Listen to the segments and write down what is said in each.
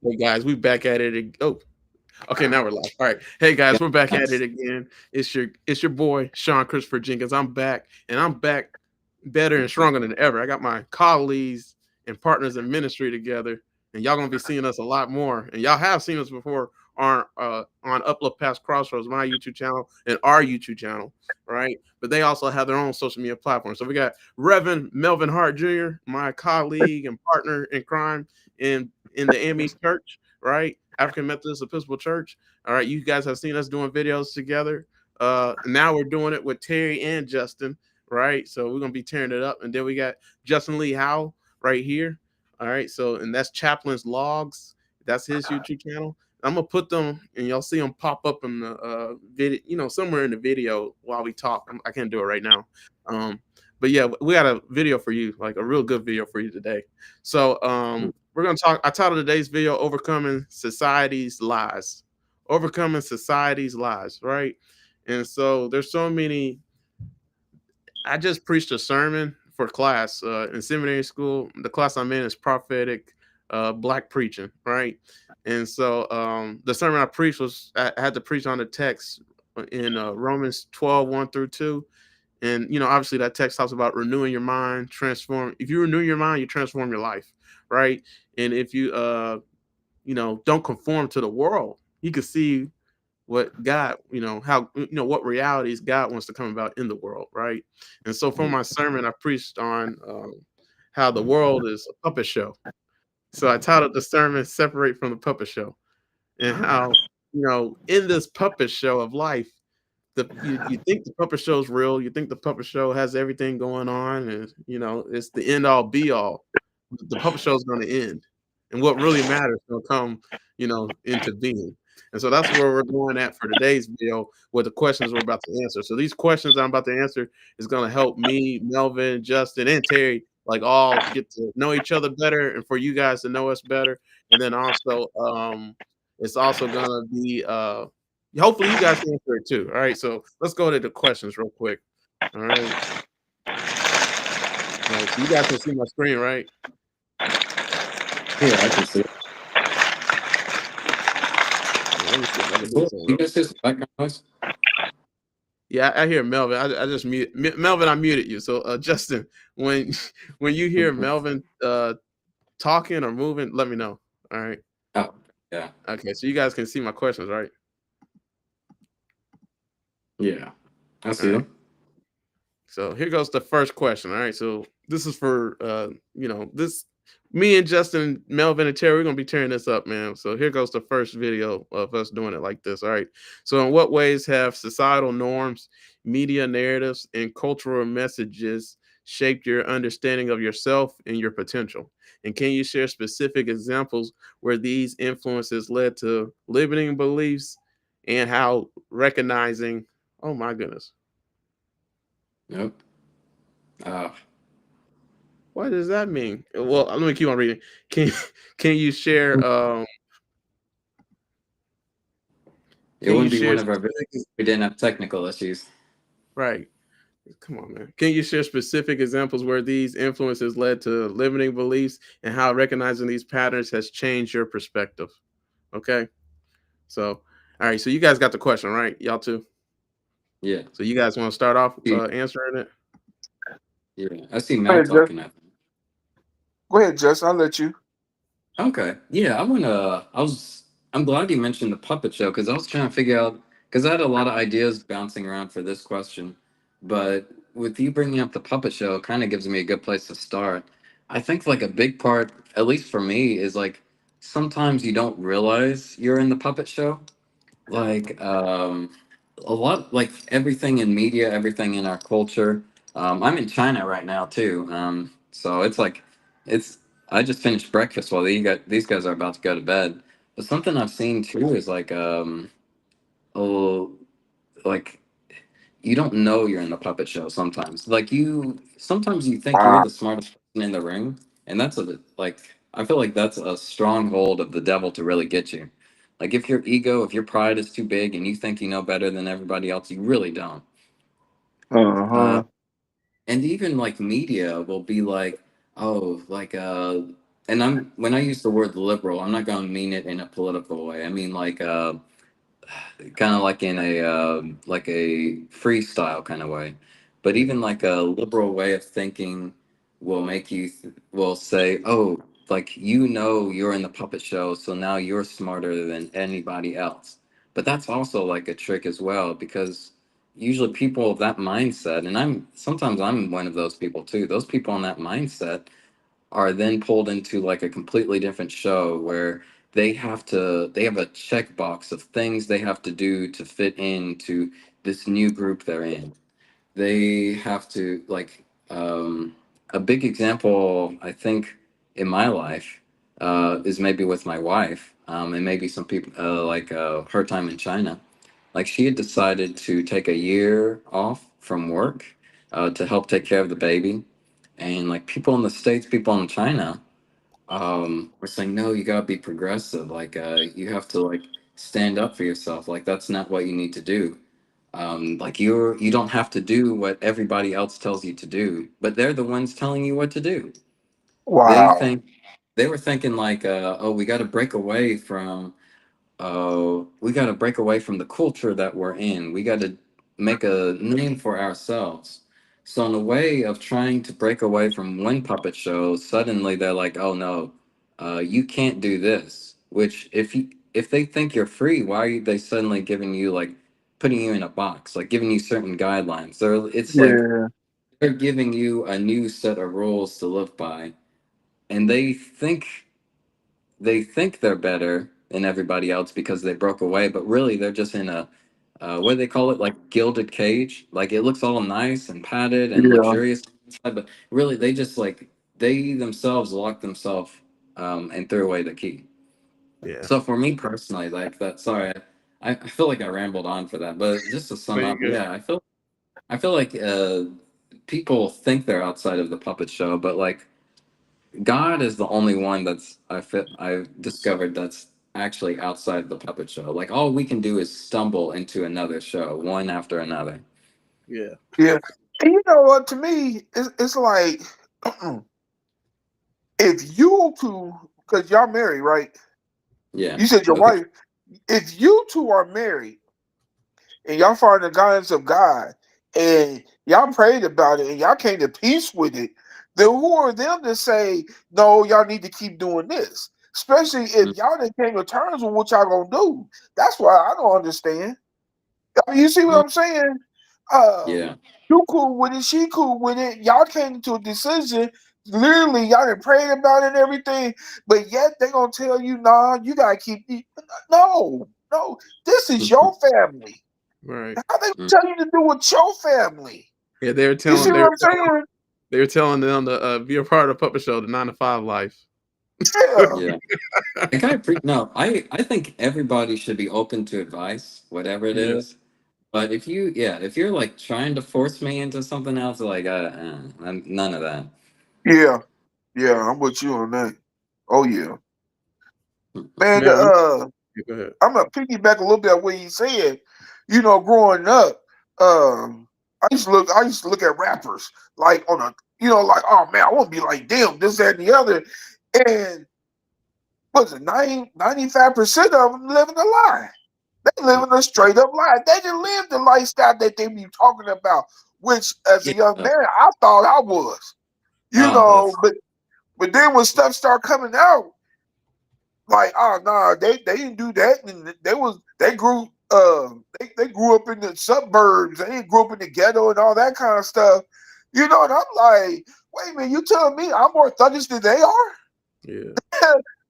Hey guys, we back at it. Oh, okay, now we're live. All right. Hey guys, we're back at it Yes. again. It's your boy Sean Christopher Jenkins. I'm back, and I'm back better and stronger than ever. I got my colleagues and partners in ministry together, and y'all gonna be seeing us a lot more. And y'all have seen us before on Uplift Past Crossroads, my YouTube channel, and our YouTube channel, right? But they also have their own social media platforms. So we got Reverend Melvin Hart Jr., my colleague and partner in crime in the ME Church, right? African Methodist Episcopal Church. All right, you guys have seen us doing videos together. Now we're doing it with Terry and Justin, right? So we're gonna be tearing it up. And then we got Justin Lee Howe right here. All right, so and that's Chaplain's Logs. That's his YouTube channel. I'm gonna put them, and y'all see them pop up in the video, somewhere in the video while we talk. I can't do it right now, but yeah, we got a video for you, like a real good video for you today. So we're gonna talk. I titled today's video "Overcoming Society's Lies." Overcoming society's lies, right? And so there's so many. I just preached a sermon for class in seminary school. The class I'm in is prophetic black preaching, right? And so the sermon I preached I had to preach on the text in Romans 12:1 through 2. And obviously that text talks about renewing your mind, transform. If you renew your mind, you transform your life, right? And if you don't conform to the world, you can see what God, how what realities God wants to come about in the world, right? And so for my sermon, I preached on how the world is a puppet show. So I titled the sermon "Separate from the Puppet Show," and how in this puppet show of life, you think the puppet show is real, you think the puppet show has everything going on, and it's the end all be all. The puppet show is going to end, and what really matters will come, into being. And so that's where we're going at for today's video with the questions we're about to answer. So these questions I'm about to answer is going to help me, Melvin, Justin, and Terry like all get to know each other better, and for you guys to know us better. And then also, it's also going to be hopefully you guys can answer it too. All right, so let's go to the questions real quick. All right. All right, so you guys can see my screen, right? Yeah, I can see it. Let me see if I can do Cool. something You real guys quick. hear some background noise? Yeah, I hear Melvin. I just Melvin. I muted you. So Justin, when when you hear Melvin talking or moving, let me know. All right. Oh, yeah. Okay. So you guys can see my questions, right? Yeah. I All see right. them. So here goes the first question. All right. So this is for this me and Justin, Melvin, and Terry. We're gonna be tearing this up, man. So here goes the first video of us doing it like this. All right. So in what ways have societal norms, media narratives, and cultural messages shaped your understanding of yourself and your potential? And can you share specific examples where these influences led to limiting beliefs and how recognizing, oh my goodness, Yep. Uh, what does that mean? Well, let me keep on reading. Can can you share it can you wouldn't be share one of our videos specific if we didn't have technical issues. right. Come on, man. Can you share specific examples where these influences led to limiting beliefs and how recognizing these patterns has changed your perspective? Okay. So, all right. So you guys got the question, right? Y'all too. Yeah. So you guys want to start off See- answering it? Yeah. I see Go Mel ahead, Just. talking at me. Go ahead, Just. I'll let you. Okay. Yeah, I'm glad you mentioned the puppet show because I was trying to figure out because I had a lot of ideas bouncing around for this question, but with you bringing up the puppet show, it kind of gives me a good place to start. I think like a big part, at least for me, is like sometimes you don't realize you're in the puppet show. Like a lot, like everything in media, everything in our culture. I'm in China right now too, so it's like it's. I just finished breakfast while these guys are about to go to bed. But something I've seen too is like oh, like you don't know you're in the puppet show sometimes. Like sometimes you think you're Wow. the smartest person in the room, and that's a like I feel like that's a stronghold of the devil to really get you. Like if your ego, if your pride is too big and you think you know better than everybody else, you really don't. Uh, Uh-huh. and even like media will be like, oh, like and I'm when I use the word liberal, I'm not going to mean it in a political way. I mean like kind of like a freestyle kind of way. But Yeah. even like a liberal way of thinking will will say, oh, like you're in the puppet show, so now you're smarter than anybody else. But that's also like a trick as well, because usually people of that mindset, and I'm one of those people too. Those people on that mindset are then pulled into like a completely different show where they have a checkbox of things they have to do to fit into this new group they're in. They have to like a big example I think in my life is maybe with my wife, and maybe some people her time in China. Like she had decided to take a year off from work to help take care of the baby, and like people in the States, people in China, we're saying, no, you gotta be progressive. Like you have to like stand up for yourself. Like that's not what you need to do. Like you don't have to do what everybody else tells you to do, but they're the ones telling you what to do. They Wow. think they were thinking like, oh, we got to break away from the culture that we're in. We got to make a name for ourselves. So, in a way of trying to break away from one puppet show, suddenly they're like, "Oh no, you can't do this." Which, if they think you're free, why are they suddenly giving you like putting you in a box, like giving you certain guidelines? It's like Yeah. they're giving you a new set of rules to live by, and they think they're better than everybody else because they broke away, but really they're just in a what do they call it? Like gilded cage. Like it looks all nice and padded and Yeah. luxurious inside, but really they just like they themselves locked themselves and threw away the key. Yeah. So for me personally, like that. Sorry, I feel like I rambled on for that, but just to Oh, sum you up, good? yeah, I feel like people think they're outside of the puppet show, but like God is the only one I've discovered that's actually outside the puppet show. Like all we can do is stumble into another show, one after another. Yeah. Yeah. And you know what? To me, it's like if you two, because y'all married, right? Yeah. You said your Okay. wife. If you two are married and y'all find the guidance of God and y'all prayed about it and y'all came to peace with it, then who are them to say, no, y'all need to keep doing this? Especially if Mm, y'all didn't came to terms with what y'all gonna do. That's why I don't understand. I mean, you see what mm, I'm saying? Um, yeah. you cool with it, she cool with it. Y'all came to a decision. Literally, y'all done prayed about it and everything, but yet they gonna tell you, nah, you gotta keep no, no, this is your family. Right. How they Mm, tell you to do with your family? Yeah, they were You telling see what I'm saying? they were telling them to be a part of the puppet show, the 9 to 5 life. Yeah, yeah. Like no, I think everybody should be open to advice, whatever it Yeah. is. But if you're like trying to force me into something else, like none of that. yeah, yeah. I'm with you on that. Oh yeah, man. Man, yeah, go ahead. I'm gonna piggyback a little bit on what he said. You know, growing up, I used to look at rappers like on a, like, oh man, I want to be like them, this, that, and the other. And what's it, 95% of them living a lie. They living a straight up lie. They didn't live the lifestyle that they be talking about, which as a young Yeah. man, I thought I was. That's But then when stuff started coming out, like, oh no, they didn't do that, and they grew up in the suburbs, they didn't grow up in the ghetto and all that kind of stuff, and I'm like, wait a minute, you telling me I'm more thuggish than they are? Yeah.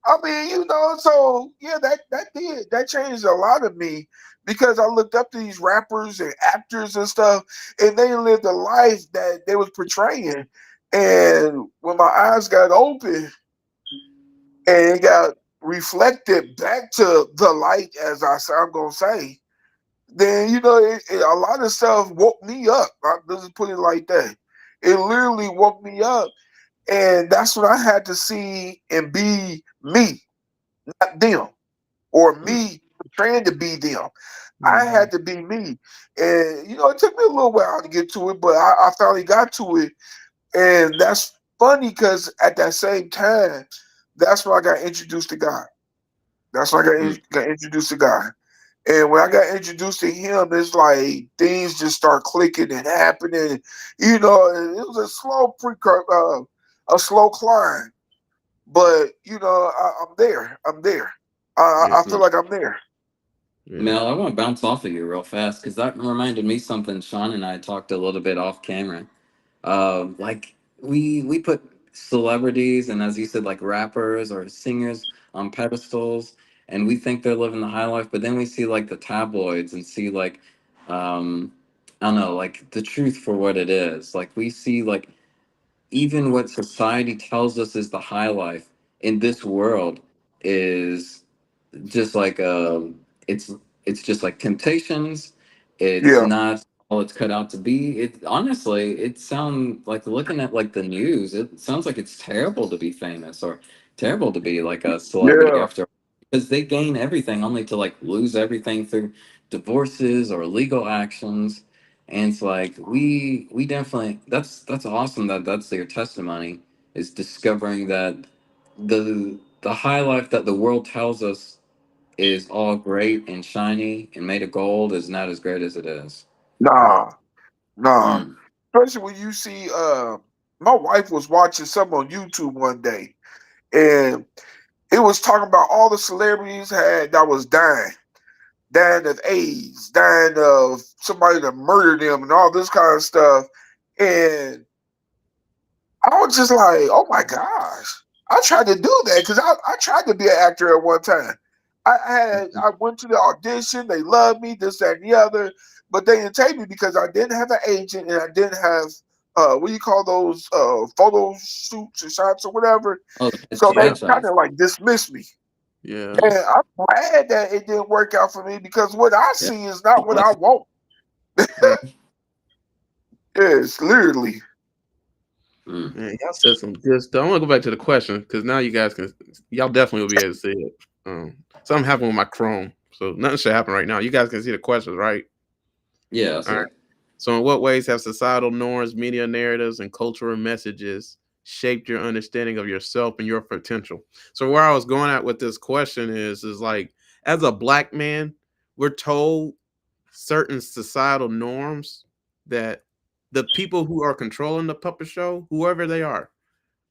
I mean, so yeah, that changed a lot of me because I looked up to these rappers and actors and stuff, and they lived a life that they was portraying. And when my eyes got open and it got reflected back to the light, as I'm gonna say, then a lot of stuff woke me up. Let's just put it like that. It literally woke me up, and that's when I had to see and be me, not them, or mm, me trying to be them. I Hmm. had to be me, and it took me a little while to get to it, but I finally got to it, and that's funny because at that same time, that's when I got introduced to God. That's when I got introduced to God. And when I got introduced to him, it's like things just start clicking and happening. You know, and it was a a slow climb. But you know, I'm there. I'm there. I Yeah. feel like I'm there. Yeah. Mel, I want to bounce off of you real fast because that reminded me something Sean and I talked a little bit off camera. Like we put celebrities and, as you said, like rappers or singers on pedestals, and we think they're living the high life, but then we see like the tabloids and see like um I don't know, like the truth for what it is. Like we see like even what society tells us is the high life in this world is just like it's it's just like temptations. It's Yeah, not all it's cut out to be. It honestly, it sounds like, looking at like the news, it sounds like it's terrible to be famous or terrible to be like a celebrity yeah, after, because they gain everything only to like lose everything through divorces or legal actions. And it's like we definitely, that's awesome that that's your testimony, is discovering that the high life that the world tells us is all great and shiny and made of gold is not as great as it is. Right. nah, nah. Mm. Especially when you see, my wife was watching something on YouTube one day, and it was talking about all the celebrities had that was dying of AIDS, dying of somebody that murdered them, and all this kind of stuff. And I was just like, oh my gosh. I tried to do that because I tried to be an actor at one time. I went to the audition, they loved me, this, that, and the other, but they didn't take me because I didn't have an agent and I didn't have what do you call those photo shoots or shots or whatever. Oh, So they kind headshots. of like dismissed me. Yeah. Mm. And I'm glad that it didn't work out for me because what I Yeah. see is not what I want. Right. Yes, literally. Mm. Man, y'all said some good stuff. I want to go back to the question because now you guys can, y'all definitely will be able to see it. Something happened with my Chrome, so nothing should happen right now. You guys can see the questions, right? Yeah, I All see right. it. So, in what ways have societal norms, media narratives, and cultural messages shaped your understanding of yourself and your potential? So, where I was going at with this question is like, as a black man, we're told certain societal norms that the people who are controlling the puppet show, whoever they are,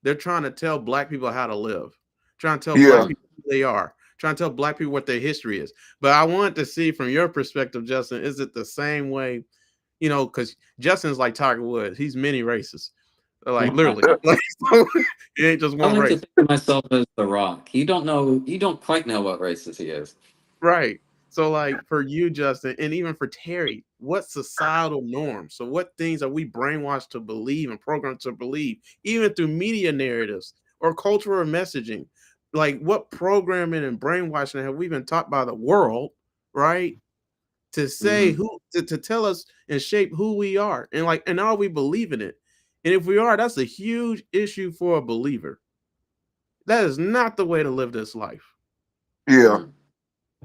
they're trying to tell black people how to live, trying to tell black Yeah, Mm. people who they are, trying to tell black people what their history is. But I wanted to see from your perspective, Justin, is it the same way? You know, because Justin's like Tiger Woods, he's many races, like literally, like so, he ain't just I one like to race. think of myself as The Rock. You don't know, you don't quite know what races he is. Right. So, like for you, Justin, and even for Terry, what societal norms? So, what things are we brainwashed to believe and programmed to believe, even through media narratives or cultural messaging? Like, what programming and brainwashing have we been taught by the world, right? To say Hmm. to tell us and shape who we are, and like, and are we believing it? And if we are, that's a huge issue for a believer. That is not the way to live this life. yeah, Mm.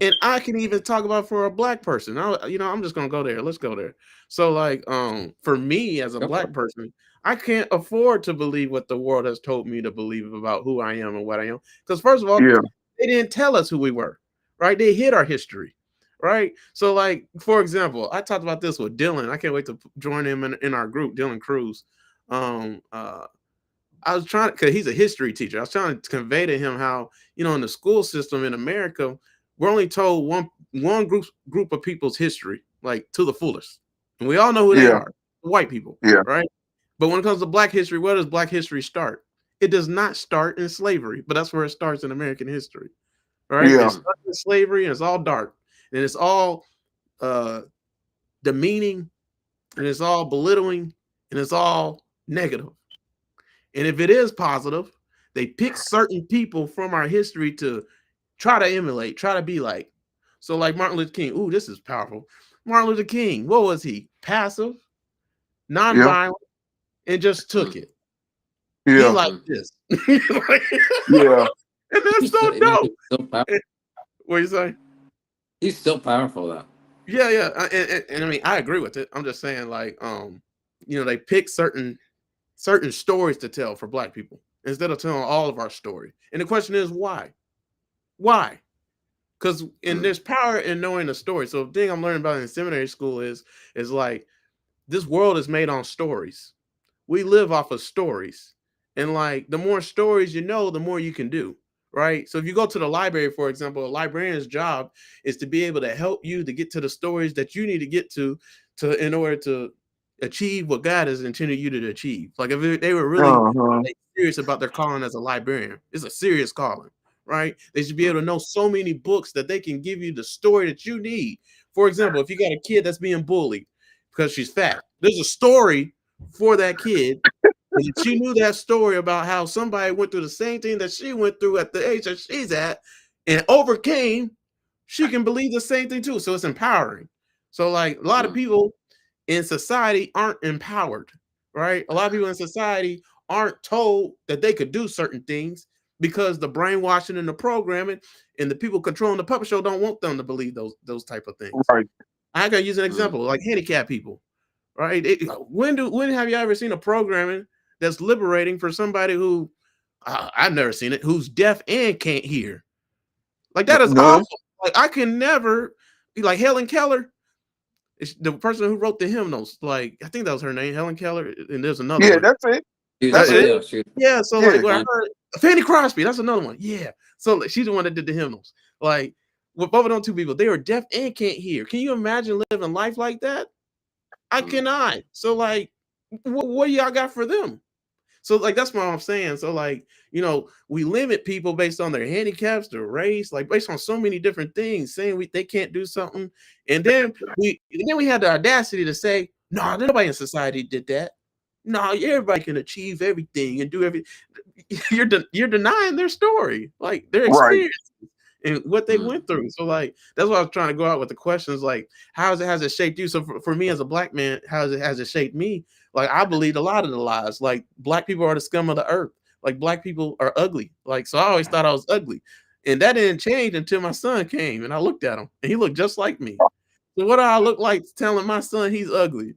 And I can even talk about for a black person. I'm just gonna go there. Let's go there. So, like, for me as a Go for black it. person, I can't afford to believe what the world has told me to believe about who I am and what I am. Because first of all, yeah, they didn't tell us who we were, right? They hid our history, right? So, like, for example, I talked about this with Dylan. I can't wait to join him in our group, Dylan Cruz. Um, uh, I was trying because he's a history teacher. I was trying to convey to him how, in the school system in America, we're only told one group of people's history, like to the fullest, and we all know who they yeah, are, white people, yeah, right? But when it comes to Black history, where does Black history start? It does not start in slavery, but that's where it starts in American history, right? It yeah, Mm. starts in slavery, and it's all dark, and it's all uh, demeaning, and it's all belittling, and it's all negative. And if it is positive, they pick certain people from our history to try to emulate, try to be like. So, like Martin Luther King, ooh, this is powerful. Martin Luther King, what was he? Passive, yeah, nonviolent, and just took Mm. it. Be yeah, like Mm. this. Like, yeah, and that's so Man, dope. What you say? he's still powerful though. Yeah, yeah. And I mean, I agree with it. I'm just saying, like, they pick certain stories to tell for black people. instead of telling all of our story. And the question is why? Why? Because and Mm. there's power in knowing the story. So the thing I'm learning about in seminary school is like this world is made on stories. We live off of stories. And like the more stories you know, the more you can do. Right. So if you go to the library, for example, a librarian's job is to be able to help you to get to the stories that you need to get to in order to achieve what God has intended you to achieve. Like if they were really Uh-huh. like, serious about their calling as a librarian, it's a serious calling, right? They should be Mm. able to know so many books that they can give you the story that you need. For example, if you got a kid that's being bullied because she's fat, there's a story for that kid. And if she knew that story about how somebody went through the same thing that she went through at the age that she's at and overcame, she can believe the same thing too. So it's empowering. So like a lot of Mm. people in society aren't empowered, right? A lot of people in society aren't told that they could do certain things because the brainwashing and the programming and the people controlling the puppet show don't want them to believe those type of things. Right. I gotta use an Mm. example like handicapped people, right? When have you ever seen a programming that's liberating for somebody who I've never seen it, who's deaf and can't hear? Like that is None. awful. Like I can never be like Helen Keller, the person who wrote the hymnals. Like I think that was her name, Helen Keller. And there's another Yeah, one. that's it. She's That's But it. yeah, she yeah, so like Yeah. where I blind. heard Fanny Crosby, that's another one. Yeah. So like, she's the one that did the hymnals. Like with both of them two people, they were deaf and can't hear. Can you imagine living life like that? I Mm. cannot. So like what y'all got for them? So like that's what I'm saying. So like, we limit people based on their handicaps, their race, like based on so many different things, saying they can't do something. And then we had the audacity to say, no, nobody in society did that. No, everybody can achieve everything and do everything. You're denying their story, like their Right. experience and what they Mm. went through. So like that's why I was trying to go out with the questions like has it shaped you? So for me as a black man, has it shaped me? Like I believed a lot of the lies. Like black people are the scum of the earth. Like black people are ugly. Like so I always thought I was ugly. And that didn't change until my son came and I looked at him and he looked just like me. So what do I look like telling my son he's ugly?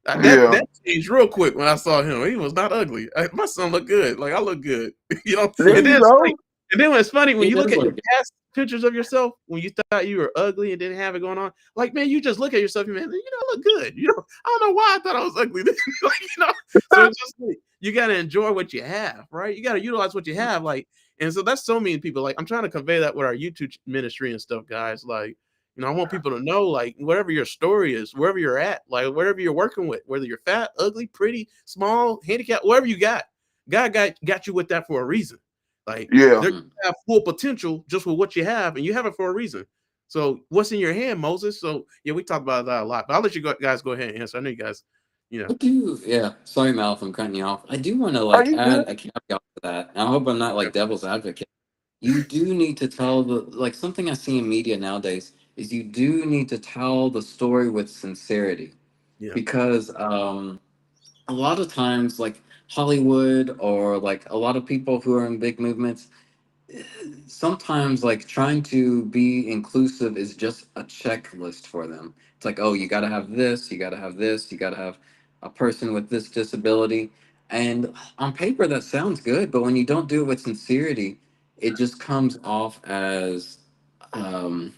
That Yeah. that changed real quick when I saw him. He was not ugly. My son looked good. Like I look good, There And you then it's funny. go. And then it's funny when He you look does at your look. past pictures of yourself when you thought you were ugly and didn't have it going on. Like man, you just look at yourself, man. I look good. I don't know why I thought I was ugly. So it's just like you gotta enjoy what you have, right? You gotta utilize what you Mm. have, like. And so that's so many people. Like I'm trying to convey that with our YouTube ministry and stuff, guys. Like I want people to know, like, whatever your story is, wherever you're at, like, whatever you're working with, whether you're fat, ugly, pretty, small, handicapped, whatever you got, God got you with that for a reason. Like, Yeah. there you Mm. have full potential just with what you have, and you have it for a reason. So, what's in your hand, Moses? So, yeah, we talked about that a lot, but I'll let you guys go ahead and answer. I know you guys, you know, I do, yeah. Sorry, Mal, if I'm cutting you off. I do want to Are like you good? add a caveat to that. And I hope I'm not like devil's advocate. You do need to tell the like something I see in media nowadays is you do need to tell the story with sincerity yeah, because a lot of times like Hollywood or like a lot of people who are in big movements sometimes like trying to be inclusive is just a checklist for them. It's like, oh, you got to have this, you got to have this, you got to have a person with this disability. And on paper, that sounds good, but when you don't do it with sincerity, it just comes off as, um,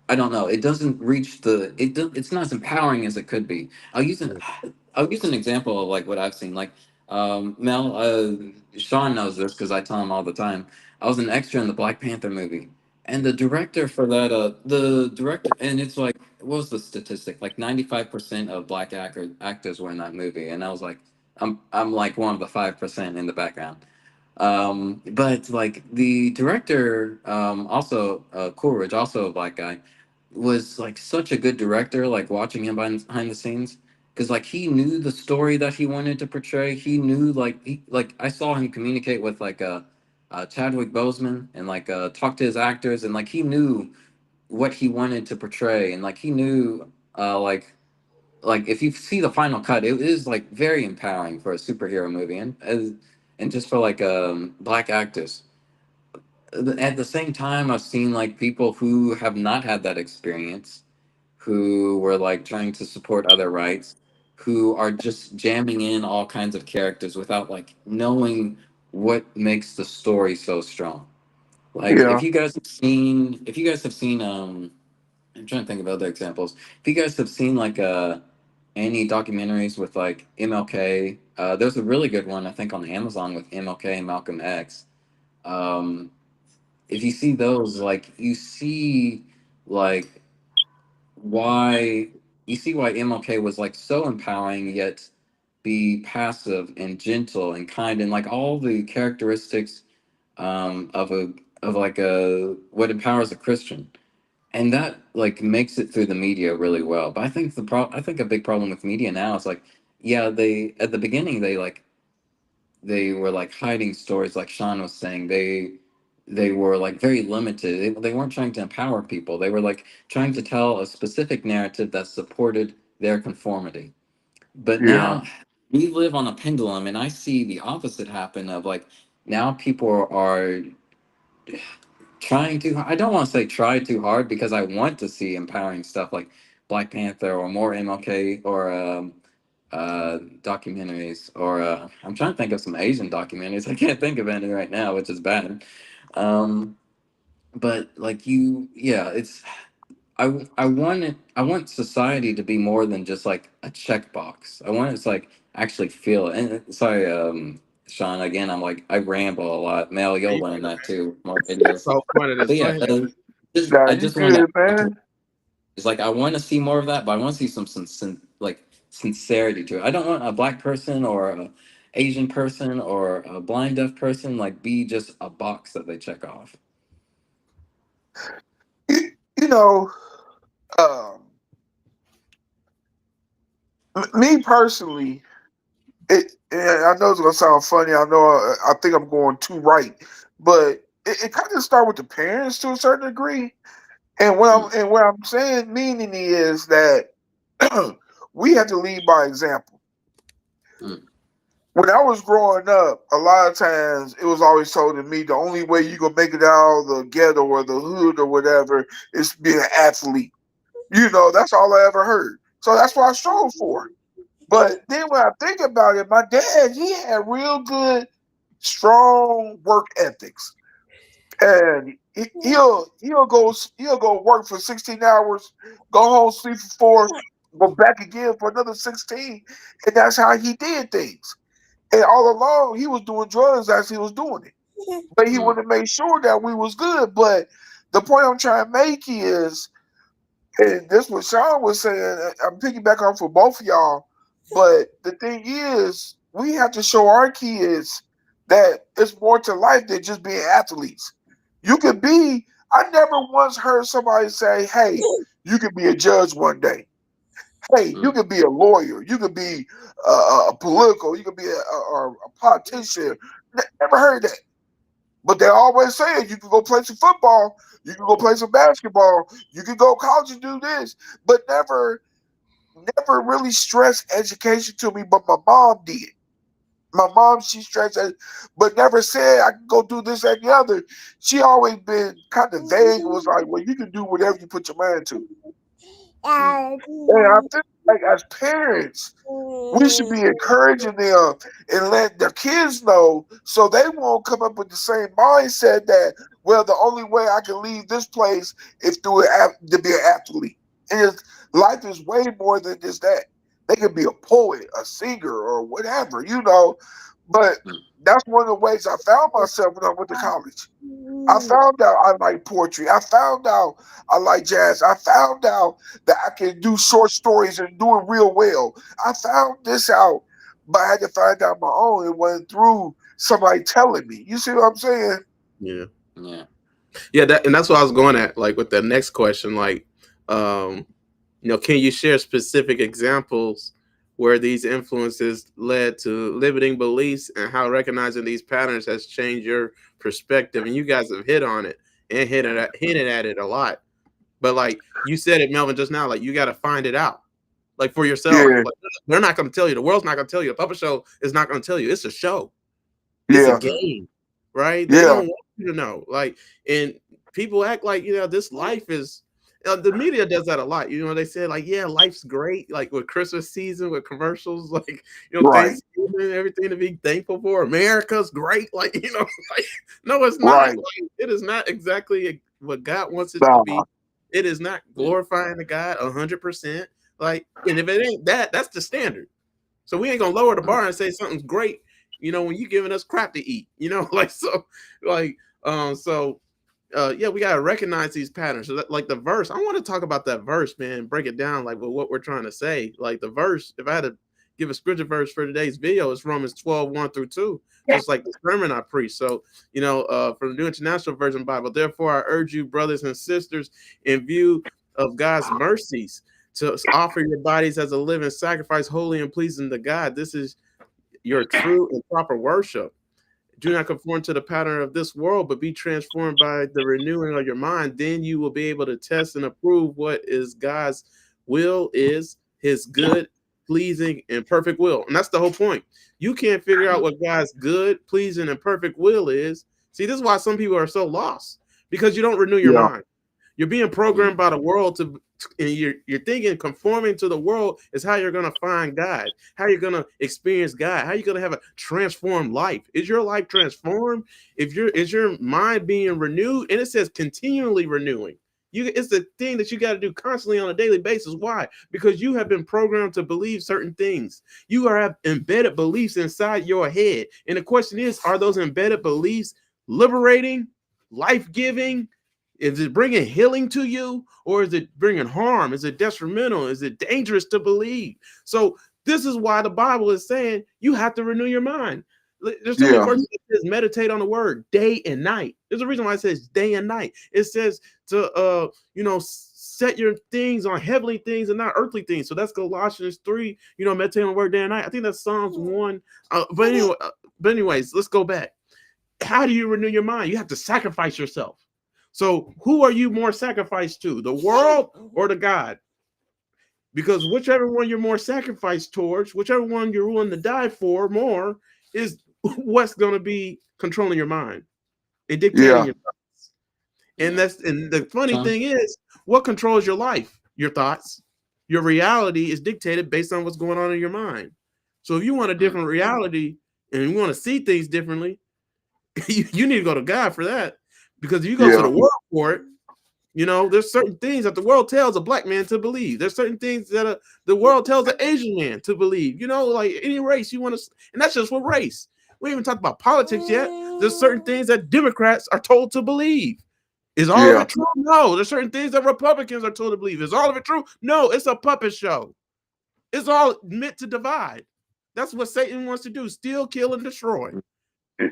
I don't know. It doesn't reach the. It's not as empowering as it could be. I'll use an example of like what I've seen. Like Mel, Sean knows this because I tell him all the time. I was an extra in the Black Panther movie, and the director for that, the director, and it's like, what was the statistic? Like 95% of black actors were in that movie, and I was like, I'm like one of the 5% in the background. But like the director, also Coolidge, also a black guy, was like such a good director. Like watching him behind the scenes, because like he knew the story that he wanted to portray. He knew like I saw him communicate with like Chadwick Boseman and like talk to his actors, and like he knew what he wanted to portray, and like he knew like if you see the final cut, it is like very empowering for a superhero movie, and just for like black actors. At the same time, I've seen like people who have not had that experience, who were like trying to support other rights. who are just jamming in all kinds of characters without like knowing what makes the story so strong. Like Yeah, if you guys have seen I'm trying to think of other examples. If you guys have seen like any documentaries with like MLK, there's a really good one I think on Amazon with MLK and Malcolm X. Um, if you see those, like you see like why why MLK was like so empowering yet be passive and gentle and kind and like all the characteristics of a what empowers a Christian, and that like makes it through the media really well. But I think a big problem with media now is like, yeah, they at the beginning they were like hiding stories, like Sean was saying. They were like very limited. They weren't trying to empower people. They were like trying to tell a specific narrative that supported their conformity. But yeah. now we live on a pendulum, and I see the opposite happen of like now people are trying too I don't want to say try too hard because I want to see empowering stuff like Black Panther or more MLK or documentaries or I'm trying to think of some Asian documentaries. I can't think of any right now, which is bad. Um, but like yeah, it's I want society to be more than just like a checkbox. I want it to like actually feel it. And sorry, Sean, again, I'm like I ramble a lot. Mel, you'll learn that too. More That's videos. the whole point of this. But Go yeah, ahead. Nah, I you just want to good, man. it's like I want to see more of that, but I want to see like sincerity to it. I don't want a black person or a Asian person or a blind deaf person like be just a box that they check off. You, you know, um, me personally, and I know it's gonna sound funny. I know I think I'm going too right, but it kind of start with the parents to a certain degree. Mm, And what I'm saying meaning is that we have to lead by example. mm, When I was growing up, a lot of times it was always told to me the only way you gonna make it out of the ghetto or the hood or whatever is to be an athlete. You know, that's all I ever heard. So that's what I strove for. But then when I think about it, my dad, he had real good, strong work ethics. And he'll go work for 16 hours, go home, sleep for 4, go back again for another 16. And that's how he did things. And all along he was doing drugs as he was doing it. But he mm, wanted to make sure that we was good. But the point I'm trying to make is, and this what Sean was saying, I'm picking off for both of y'all. But the thing is, we have to show our kids that it's more to life than just being athletes. You could be, I never once heard somebody say, hey, you could be a judge one day. Hey, you mm, could be a lawyer. You could be a political. You could be a politician. Never heard that. But they always say you can go play some football, you can go play some basketball, you can go to college and do this, but never really stressed education to me. But my mom did. My mom, she stressed it, but never said I can go do this and the other. She always been kind of vague. It was like, well, you can do whatever you put your mind to. And I think, like as parents, we should be encouraging them and letting their kids know so they won't come up with the same mindset that, well, the only way I can leave this place is through to be an athlete. And life is way more than just that. They can be a poet, a singer, or whatever, you know. But mm, that's one of the ways I found myself when I went to college. I found out I like poetry. I found out I like jazz. I found out that I can do short stories and do it real well. I found this out, but I had to find out my own. It wasn't through somebody telling me. You see what I'm saying? Yeah. yeah. Yeah, and that's what I was going at, like with the next question, like, um, can you share specific examples where these influences led to limiting beliefs and how recognizing these patterns has changed your perspective? And you guys have hit on it and hinted at it a lot. But like you said it, Melvin, just now, like you got to find it out, like for yourself. Yeah, Like they're not going to tell you. The world's not going to tell you. The puppet show is not going to tell you. It's a show. It's a yeah, Mm, game, right? They yeah, don't want you to know. Like, and people act like this life is. The media does that a lot. You know, they say like, yeah, life's great, like with Christmas season, with commercials, like, you know, Right. Thanksgiving, everything to be thankful for. America's great, like, you know, like, no, it's not. Right. Like, it is not exactly what God wants it to Nah. be. It is not glorifying the God 100%. Like, and if it ain't that, that's the standard. So we ain't gonna lower the bar and say something's great, you know, when you giving us crap to eat, you know, like so, like so yeah, we gotta recognize these patterns. So that, like the verse, I want to talk about that verse, man, break it down, like what we're trying to say. Like the verse, if I had to give a scripture verse for today's video, it's Romans 12, 1-2, just like the sermon I preached. So, you know, from the New International Version Bible, therefore I urge you, brothers and sisters, in view of God's mercies, to offer your bodies as a living sacrifice, holy and pleasing to God. This is your true and proper worship. Do not conform to the pattern of this world, but be transformed by the renewing of your mind. Then you will be able to test and approve what is God's will, is his good, pleasing, and perfect will. And that's the whole point. You can't figure out what God's good, pleasing, and perfect will is. See, this is why some people are so lost, because you don't renew your Yeah. mind. You're being programmed by the world to, and you're thinking conforming to the world is how you're gonna find God, how you're gonna experience God, how you're gonna have a transformed life. Is your life transformed? Is your mind being renewed? And it says continually renewing. It's the thing that you got to do constantly on a daily basis. Why? Because you have been programmed to believe certain things. You have embedded beliefs inside your head. And the question is, are those embedded beliefs liberating, life-giving? Is it bringing healing to you, or is it bringing harm? Is it detrimental? Is it dangerous to believe? So this is why the Bible is saying you have to renew your mind. There's so many Yeah. verses that says meditate on the word day and night. There's a reason why it says day and night. It says to you know, set your things on heavenly things and not earthly things. So that's Colossians 3, you know, meditate on the word day and night. I think that's Psalms 1. But anyways, let's go back. How do you renew your mind? You have to sacrifice yourself. So who are you more sacrificed to, the world or the God? Because whichever one you're more sacrificed towards, whichever one you're willing to die for more, is what's going to be controlling your mind and dictating Yeah. your thoughts. And the funny John? thing is, what controls your life? Your thoughts. Your reality is dictated based on what's going on in your mind. So if you want a different reality and you want to see things differently, you need to go to God for that. Because if you go to the Yeah. world for it, you know, there's certain things that the world tells a black man to believe. There's certain things that the world tells an Asian man to believe. You know, like any race you want to, and that's just what race. We ain't even talked about politics yet. There's certain things that Democrats are told to believe. Is all of Yeah. it true? No. There's certain things that Republicans are told to believe. Is all of it true? No. It's a puppet show. It's all meant to divide. That's what Satan wants to do: steal, kill, and destroy.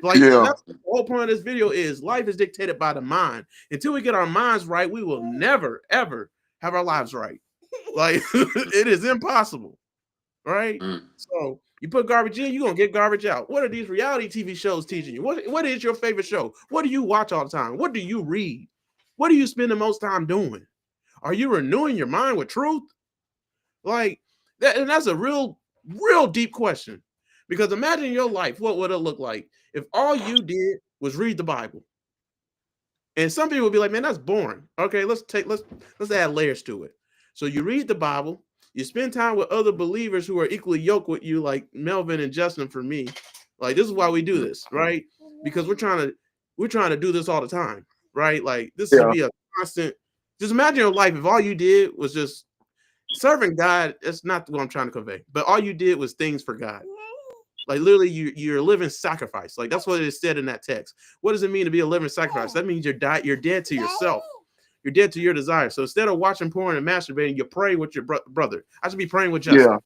Like, and Yeah. that's the whole point of this video is life is dictated by the mind. Until we get our minds right, we will never, ever have our lives right. Like, it is impossible, right? So you put garbage in, you're going to get garbage out. What are these reality TV shows teaching you? What is your favorite show? What do you watch all the time? What do you read? What do you spend the most time doing? Are you renewing your mind with truth? Like, that, and that's a real deep question. Because imagine your life, what would it look like if all you did was read the Bible? And some people would be like, man, that's boring. Okay, let's add layers to it. So you read the Bible, you spend time with other believers who are equally yoked with you, like Melvin and Justin for me. Like, this is why we do this, right? Because we're trying to do this all the time, right? Like, this should be a constant. Just imagine your life if all you did was just serving God. That's not what I'm trying to convey, but all you did was things for God. Like, literally, you're a living sacrifice. Like, that's what it said in that text. What does it mean to be a living sacrifice? That means you're dead to yourself. You're dead to your desire. So instead of watching porn and masturbating, you pray with your brother. I should be praying with Justin,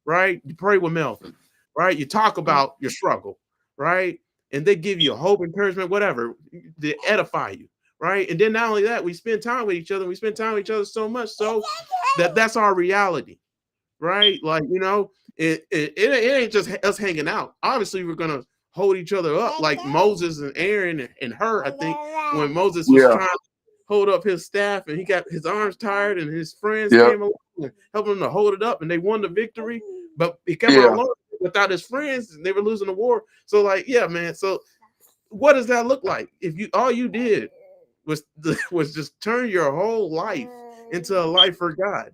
right? You pray with Melvin, right? You talk about your struggle, right? And they give you hope, encouragement, whatever, to edify you, right? And then not only that, we spend time with each other. We spend time with each other so much so that's our reality, right? Like, you know, it ain't just us hanging out. Obviously, we're gonna hold each other up, like Moses and Aaron and her. I think when Moses was trying to hold up his staff and he got his arms tired, and his friends came along and helped him to hold it up, and they won the victory. But he kept on alone without his friends, and they were losing the war. So, like, yeah, man. So, what does that look like if all you did was was just turn your whole life into a life for God,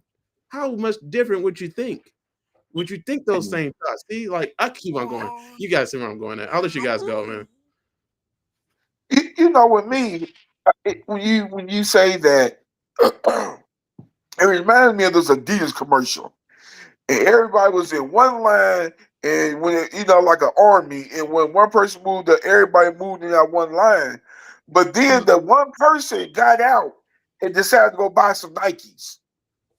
how much different would you think? Would you think those same thoughts? See, like I keep on going. You guys see where I'm going at. I'll let you guys go, man. You know, with me, when you say that, it reminds me of this Adidas commercial, and everybody was in one line, and when like an army, and when one person moved, everybody moved in that one line, but then the one person got out and decided to go buy some Nikes,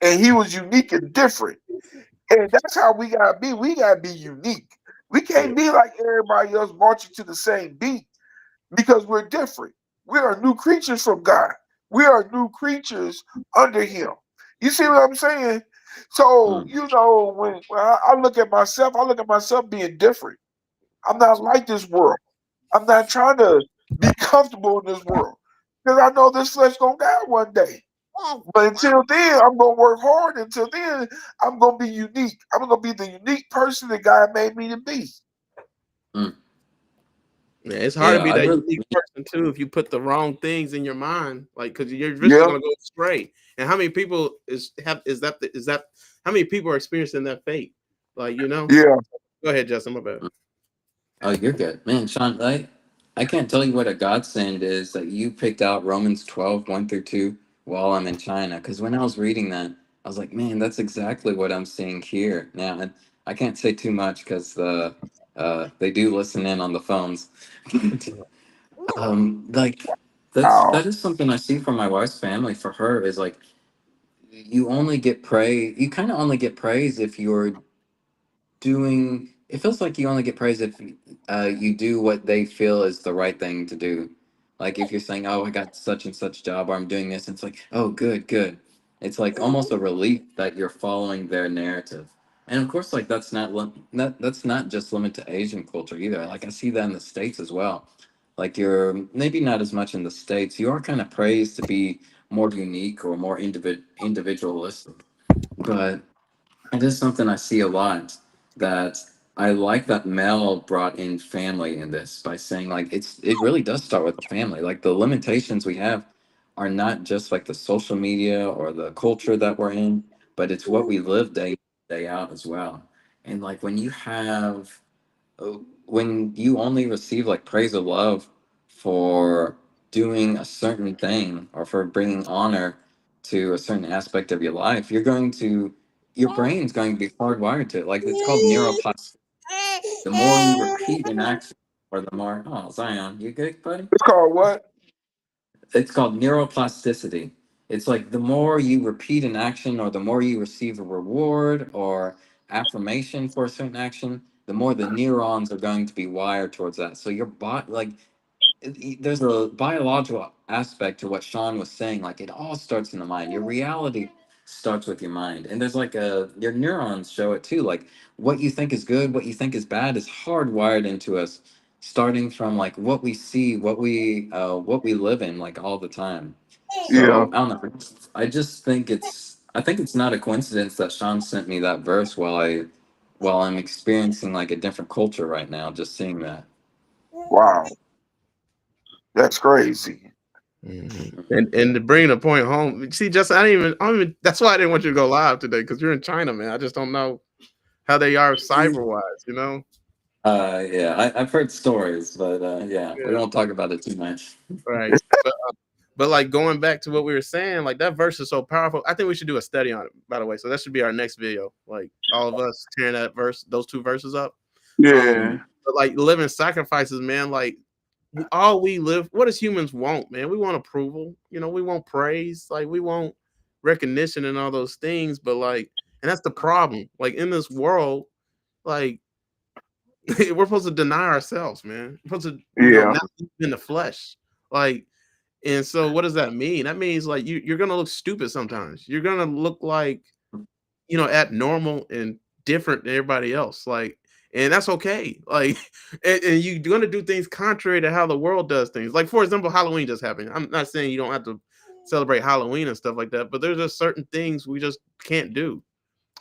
and he was unique and different, and that's how we gotta be. We gotta be unique. We Yeah. can't be like everybody else marching to the same beat because we're different. We are new creatures from God. We are new creatures under Him. You see what I'm saying? So, Mm. when I look at myself, I look at myself being different. I'm not like this world. I'm not trying to be comfortable in this world because I know this flesh gonna die one day. But until then, I'm gonna work hard. Until then, I'm gonna be unique. I'm gonna be the unique person that God made me to be. Mm. Yeah, it's hard to Yeah, be I that really. unique person too if you put the wrong things in your mind, like because you're eventually Yeah, gonna go astray. And how many people is that how many people are experiencing that fate? Like yeah. Go ahead, Justin. My bad. Oh, you're good, man, Sean. I can't tell you what a godsend is that you picked out Romans 12:1 through 2 while I'm in China. Because when I was reading that, I was like, man, that's exactly what I'm seeing here. Now, and I can't say too much because they do listen in on the phones. Like Wow. that is something I see from my wife's family. For her, is like you kind of only get praise if you're doing. It feels like you only get praise if you do what they feel is the right thing to do. Like if you're saying, oh, I got such and such job, or I'm doing this, it's like, oh, good, good. It's like almost a relief that you're following their narrative. And of course, like that's not just limited to Asian culture either. Like I see that in the States as well. Like you're maybe not as much in the States. You are kind of praised to be more unique or more individualistic. But it is something I see a lot, that I like that Mel brought in family in this by saying like it really does start with the family. Like the limitations we have are not just like the social media or the culture that we're in, but it's what we live day in, day out as well. And like when you only receive like praise or love for doing a certain thing or for bringing honor to a certain aspect of your life, your brain's going to be hardwired to it. Like it's called neuroplasticity. The more you repeat an action, or the more, oh, Zion, you good, buddy? It's called what? It's called neuroplasticity. It's like the more you repeat an action or the more you receive a reward or affirmation for a certain action, the more the neurons are going to be wired towards that. So your body, like there's a biological aspect to what Sean was saying. Like it all starts in the mind. Your reality starts with your mind, and there's like your neurons show it too. Like what you think is good, what you think is bad, is hardwired into us, starting from like what we see, what we live in, like all the time. Yeah. So I don't know. I think it's not a coincidence that Sean sent me that verse while I'm experiencing like a different culture right now. Just seeing that. Wow. That's crazy. Mhm. And to bring the point home, see, Justin, I don't even. That's why I didn't want you to go live today because you're in China, man. I just don't know how they are cyber wise. Yeah, I've heard stories, but yeah, we Yeah, won't talk about it too much. right. But like going back to what we were saying, like that verse is so powerful. I think we should do a study on it, by the way. So that should be our next video. Like all of us tearing those two verses up. Yeah. But like living sacrifices, man, like all we live, what does humans want, man? We want approval, we want praise, like we want recognition and all those things, but like, and that's the problem. Like in this world, like we're supposed to deny ourselves, man. We're supposed to, Yeah. not live in the flesh. Like, and so what does that mean? That means like you're gonna look stupid sometimes. You're gonna look like abnormal and different than everybody else. Like, and that's okay. Like, and you're gonna do things contrary to how the world does things. Like, for example, Halloween just happened. I'm not saying you don't have to celebrate Halloween and stuff like that, but there's just certain things we just can't do.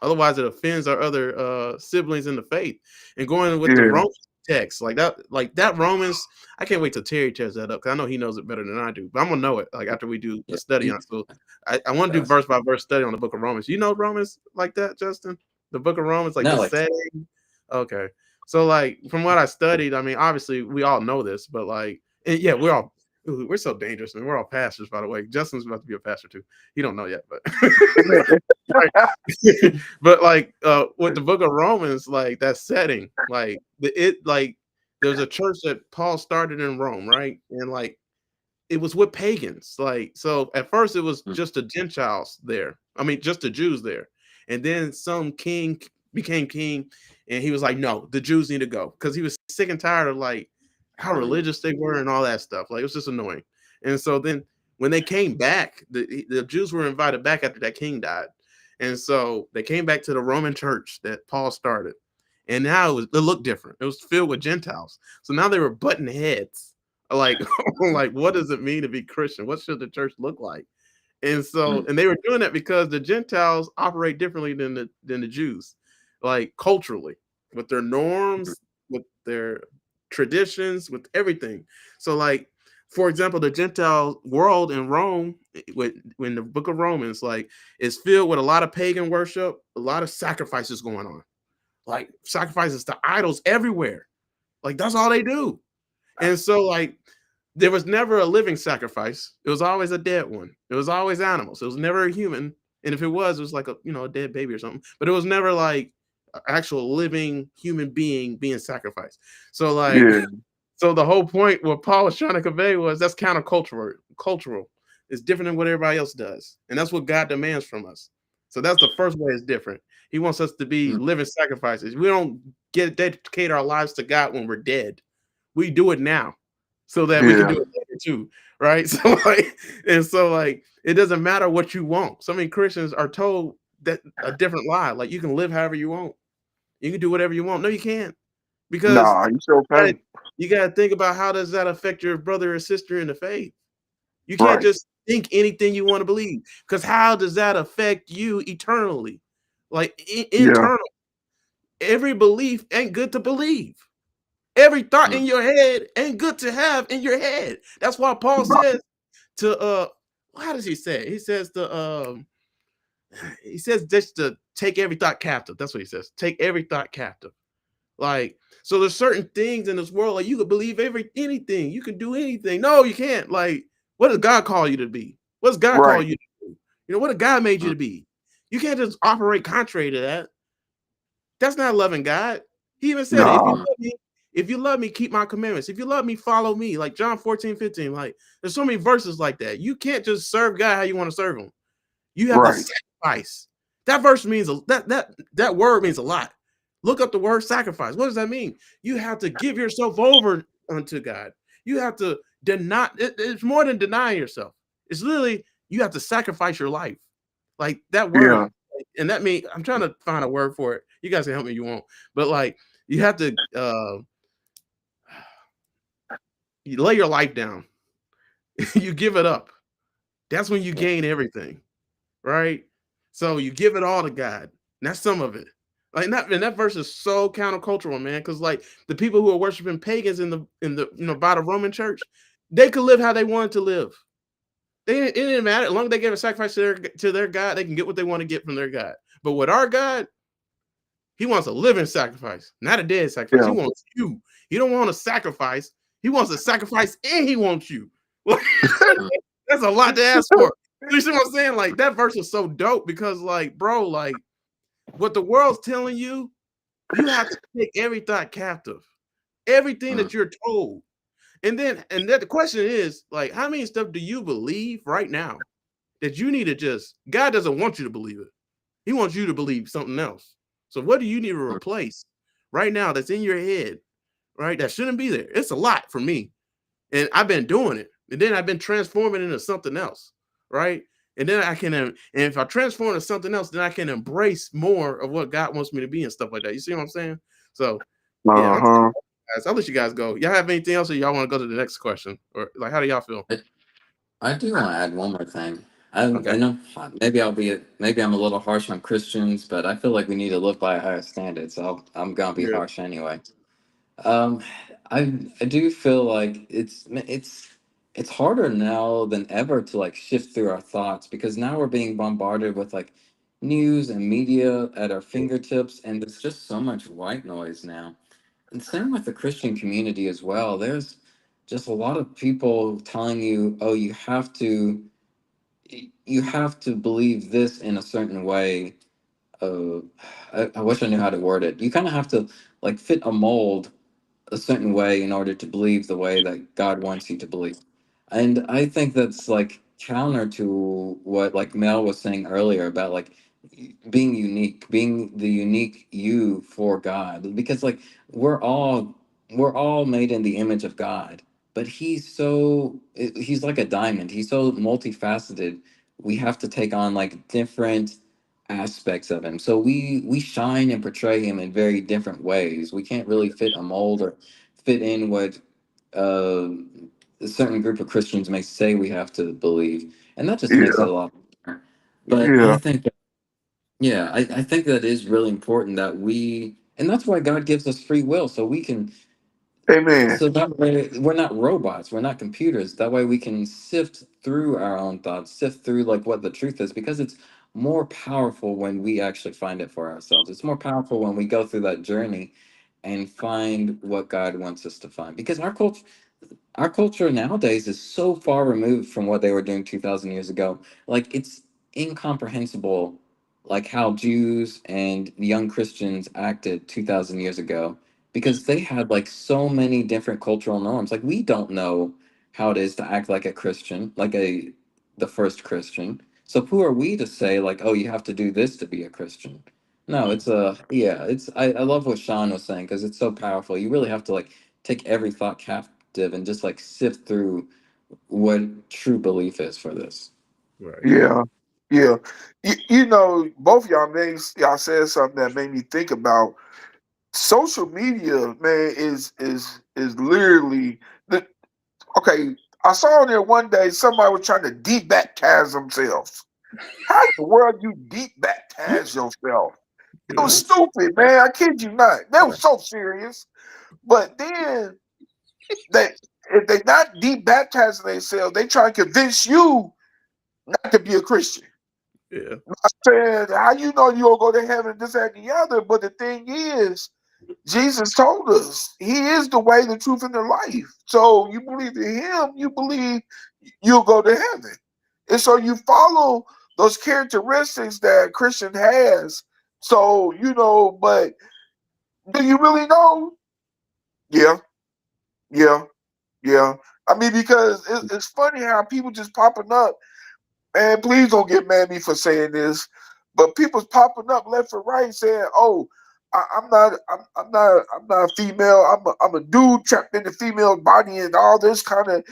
Otherwise, it offends our other siblings in the faith. And going with the Yeah. Romans text like that Romans. I can't wait till Terry tears that up because I know he knows it better than I do. But I'm gonna know it like after we do Yeah, a study on it. So I want to do verse by verse study on the book of Romans. You know Romans like that, Justin? The book of Romans, like no, the like setting. Okay, so like from what I studied, I mean, obviously we all know this, but like, yeah, we're so dangerous, and we're all pastors, by the way. Justin's about to be a pastor too. He don't know yet, but but like with the book of Romans, like that setting, like there's a church that Paul started in Rome, right? And like it was with pagans. Like, so at first it was just the Gentiles there. I mean, just the Jews there. And then some king became king, and he was like, no, the Jews need to go. Because he was sick and tired of like how religious they were and all that stuff. Like, it was just annoying. And so then when they came back, the Jews were invited back after that king died. And so they came back to the Roman church that Paul started. And now it looked different. It was filled with Gentiles. So now they were butting heads. Like, like, what does it mean to be Christian? What should the church look like? And so, and they were doing that because the Gentiles operate differently than the Jews, like culturally, with their norms, with their traditions, with everything. So, like, for example, the Gentile world in Rome, when the book of Romans, like, is filled with a lot of pagan worship, a lot of sacrifices going on, like sacrifices to idols everywhere. Like, that's all they do. And so, like, there was never a living sacrifice. It was always a dead one. It was always animals. It was never a human. And if it was like a dead baby or something. But it was never like an actual living human being sacrificed. So like, so the whole point what Paul was trying to convey was that's countercultural. Cultural. It's different than what everybody else does. And that's what God demands from us. So that's the first way it's different. He wants us to be living sacrifices. We don't dedicate our lives to God when we're dead. We do it now so that we can do it later too, right? So like, it doesn't matter what you want. So many Christians are told that a different lie, like you can live however you want, you can do whatever you want. No, you can't, because you got to think about how does that affect your brother or sister in the faith. You can't just think anything you want to believe, because how does that affect you eternally? Like internal, every belief ain't good to believe. Every thought in your head ain't good to have in your head. That's why Paul says to how does he say it? He says just to take every thought captive. That's what he says. Take every thought captive. Like, so there's certain things in this world, like you could believe anything, you can do anything. No, you can't. Like, what does God call you to be? What does God call you to do? You know, what did God made you to be? You can't just operate contrary to that. That's not loving God. He even said, if you love me, keep my commandments. If you love me, follow me. Like John 14:15. Like, there's so many verses like that. You can't just serve God how you want to serve him. You have to sacrifice. That verse means that word means a lot. Look up the word sacrifice. What does that mean? You have to give yourself over unto God. You have to deny. It's more than denying yourself. It's literally you have to sacrifice your life. Like that word, and that means I'm trying to find a word for it. You guys can help me. You won't, but like you have to you lay your life down. You give it up. That's when you gain everything, right? So you give it all to God. And that's some of it. Like that verse is so countercultural, man. Because like the people who are worshiping pagans in the by the Roman church, they could live how they wanted to live. It didn't matter. As long as they gave a sacrifice to their God, they can get what they want to get from their God. But with our God, he wants a living sacrifice, not a dead sacrifice. He wants you. He don't want a sacrifice. He wants a sacrifice and he wants you. That's a lot to ask for. You see what I'm saying? Like that verse is so dope because, like, bro, like what the world's telling you, you have to take every thought captive, everything that you're told. And then the question is, like, how many stuff do you believe right now that you need to just, God doesn't want you to believe it. He wants you to believe something else. So what do you need to replace right now that's in your head, right? That shouldn't be there. It's a lot for me. And I've been doing it. And then I've been transforming into something else, right? And then I can, and if I transform into something else, then I can embrace more of what God wants me to be and stuff like that. You see what I'm saying? So, yeah, I'll let you guys go. Y'all have anything else, or y'all want to go to the next question, or like, how do y'all feel? I do want to add one more thing. I know maybe I'm a little harsh on Christians, but I feel like we need to live by a higher standard. So I'm gonna be harsh anyway. Um, I do feel like it's harder now than ever to like shift through our thoughts because now we're being bombarded with like news and media at our fingertips, and there's just so much white noise now. And same with the Christian community as well. There's just a lot of people telling you, "Oh, you have to believe this in a certain way." Uh, I wish I knew how to word it. You kind of have to like fit a mold a certain way in order to believe the way that God wants you to believe. And I think that's like counter to what like Mel was saying earlier about like being unique, being the unique you for God. Because like we're all made in the image of God, but he's like a diamond. He's so multifaceted. We have to take on like different aspects of him. So we shine and portray him in very different ways. We can't really fit a mold or fit in what uh, a certain group of Christians may say we have to believe, and that just makes Yeah, it a lot harder. But yeah. I think that, yeah, I think that is really important that and that's why God gives us free will, so we can Amen. so that way, we're not robots, we're not computers. That way, we can sift through our own thoughts, sift through like what the truth is, because it's more powerful when we actually find it for ourselves. It's more powerful when we go through that journey and find what God wants us to find. Because our culture nowadays is so far removed from what they were doing 2,000 years ago. Like it's incomprehensible, like how Jews and young Christians acted 2,000 years ago because they had like so many different cultural norms. Like we don't know how it is to act like a Christian, like the first Christian. So who are we to say like, oh, you have to do this to be a Christian? No, it's a yeah. I love what Sean was saying because it's so powerful. You really have to like take every thought captive and just like sift through what true belief is for this. Right. Yeah, yeah. Both y'all said something that made me think about social media. Man, is literally the okay. I saw on there one day somebody was trying to debaptize themselves. How in the world you debaptize yourself? It was Yeah. stupid, man. I kid you not. That was so serious. But then they, if they not debaptizing themselves, they try to convince you not to be a Christian. Yeah. Saying how you know you'll go to heaven, this, that, and the other. But the thing is, Jesus told us He is the way, the truth, and the life. So you believe in Him, you believe you'll go to heaven, and so you follow those characteristics that Christian has. So but do you really know? Yeah, yeah, yeah. I mean, because it's funny how people just popping up. Man, please don't get mad at me for saying this, but people's popping up left and right saying, "Oh, I'm not a female. I'm a dude trapped in the female body and all this kind of."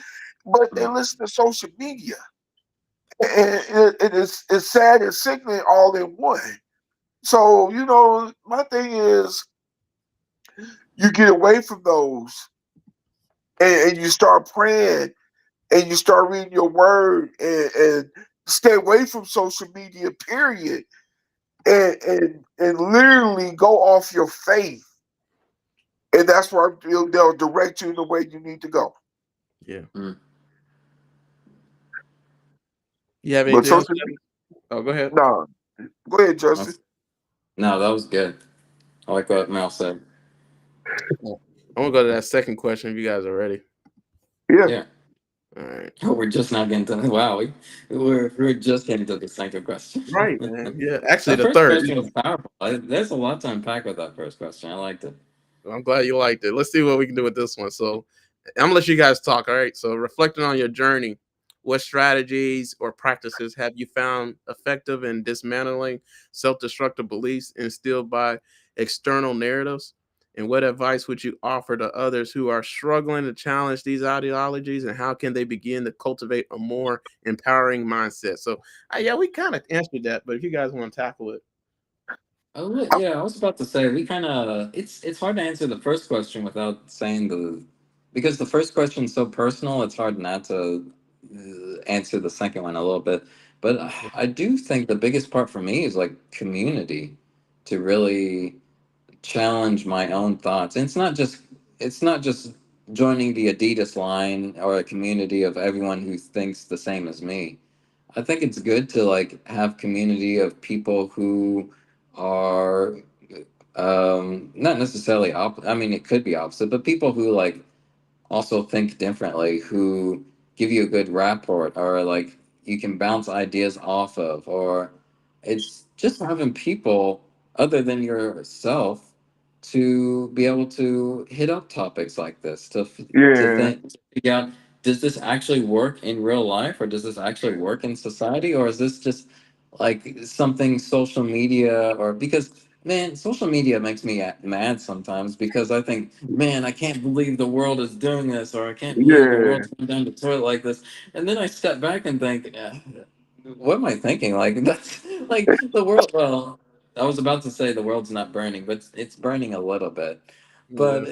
But they Mm. listen to social media, and it's sad and sickening all in one. So my thing is, you get away from those, and you start praying, and you start reading your word, and stay away from social media. Period. And literally go off your faith, and that's where they'll direct you in the way you need to go. Yeah. Mm. You have But anything else? social media, Oh, go ahead. nah. Go ahead, Justin. That's, no, that was good. I like what Mel said. Oh, I'm gonna go to that second question if you guys are ready. Yeah, Yeah. All right. Oh, we're just not getting to wow. We're just getting to the second question. Right, man. Yeah. Actually, That the first third. question was powerful. There's a lot to unpack with that first question. I liked it. I'm glad you liked it. Let's see what we can do with this one. So I'm gonna let you guys talk. All right. So reflecting on your journey, what strategies or practices have you found effective in dismantling self-destructive beliefs instilled by external narratives? And what advice would you offer to others who are struggling to challenge these ideologies? And how can they begin to cultivate a more empowering mindset? So, yeah, we kind of answered that, but if you guys want to tackle it, Yeah, I was about to say we kind of it's hard to answer the first question without saying the because the first question is so personal. It's hard not to answer the second one a little bit. But I do think the biggest part for me is like community to really challenge my own thoughts. And it's not just it's not just joining the Adidas line or a community of everyone who thinks the same as me. I think it's good to like have community of people who are not necessarily I mean, it could be opposite, but people who like also think differently, who give you a good rapport, or like you can bounce ideas off of, or it's just having people other than yourself to be able to hit up topics like this, to Yeah, think, to figure out, does this actually work in real life, or does this actually work in society, or is this just like something social media, or because man, social media makes me mad sometimes because I think, man, I can't believe the world is doing this, or I can't believe the yeah, world's going down the toilet like this. And then I step back and think, what am I thinking? Like, that's like the world. Well, I was about to say the world's not burning, but it's burning a little bit. Yeah. But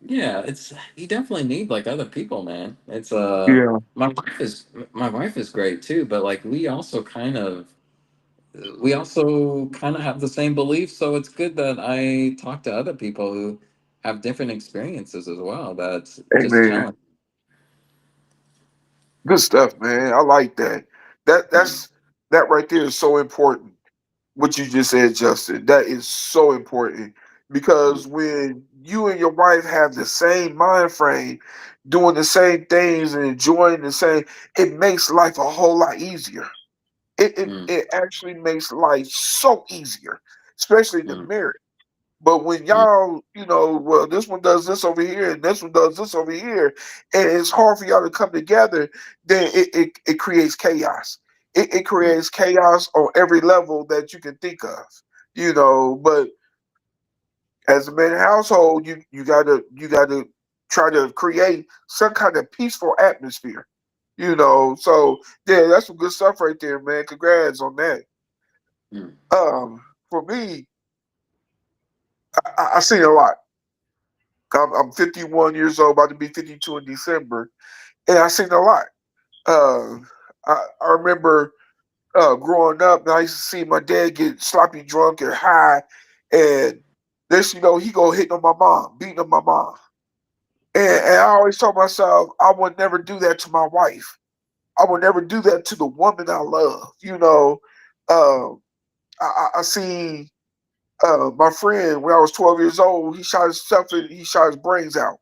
yeah, it's, you definitely need like other people, man. It's, yeah, my wife is great too, but like we also kind of have the same beliefs, so it's good that I talk to other people who have different experiences as well. That's just amen. challenging. Good stuff, man. I like that. Mm, That right there is so important. What you just said, Justin, that is so important mm, because when you and your wife have the same mind frame, doing the same things and enjoying the same, it makes life a whole lot easier. mm, It actually makes life so easier, especially the mm, marriage. But when mm, y'all, well, this one does this over here and this one does this over here, and it's hard for y'all to come together, then it creates chaos. It mm, creates chaos on every level that you can think of, But as a man household, you gotta try to create some kind of peaceful atmosphere, So yeah, that's some good stuff right there, man. Congrats on that. mm, For me, I seen a lot. I'm 51 years old, about to be 52 in December, and I seen a lot. Uh, I remember growing up, and I used to see my dad get sloppy drunk and high, and this, he go hitting on my mom, beating on my mom, and I always told myself I would never do that to my wife. I would never do that to the woman I love. Um, I seen my friend when I was 12 years old. He shot himself and he shot his brains out.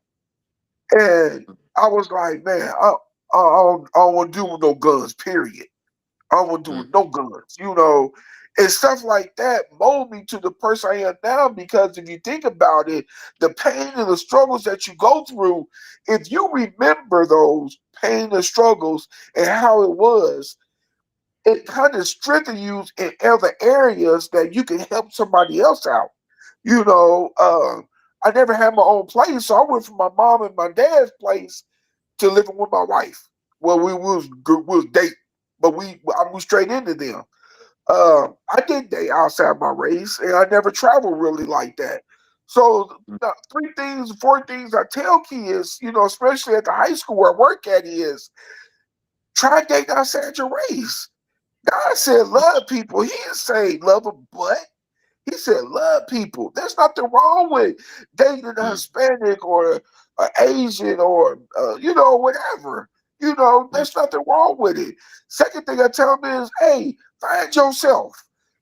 And I was like, man, I don't want to do with no guns, period. I don't want to do mm, with no guns. And stuff like that mold me to the person I am now because if you think about it, the pain and the struggles that you go through, if you remember those pain and struggles and how it was, it kind of strengthens you in other areas that you can help somebody else out. You know, uh, I never had my own place, so I went from my mom and my dad's place to living with my wife. Well, we was dating, but I moved straight into them. I did date outside my race, and I never traveled really like that. So mm, the 3 things, 4 things I tell kids, especially at the high school where I work at, is try dating outside your race. God said love people. He didn't say love them, but he said love people. There's nothing wrong with dating a mm, Hispanic or an Asian or whatever. mm, There's nothing wrong with it. Second thing I tell them is, hey, find yourself.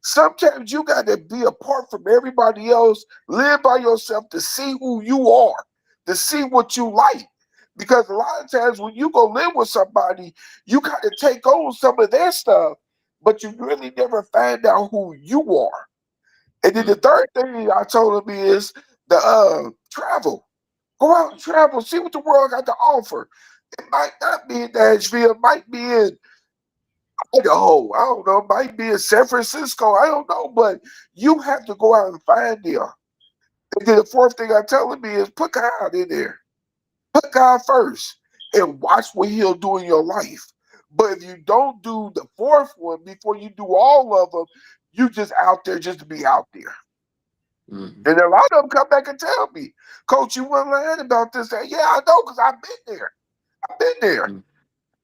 Sometimes you got to be apart from everybody else, live by yourself to see who you are, to see what you like. Because a lot of times when you go live with somebody, you got to take on some of their stuff, but you really never find out who you are. And then the mm, third thing I told him is the travel. Go out and travel, see what the world got to offer. It might not be in Nashville, it might be in Idaho. I don't know, it might be in San Francisco. I don't know, but you have to go out and find them. And then the fourth thing I tell him is put God in there. Put God first and watch what he'll do in your life. But if you don't do the fourth one before you do all of them, you just out there just to be out there. mm, And a lot of them come back and tell me, Coach, you weren't lying about this. That, yeah, I know, because I've been there. I've been there. mm.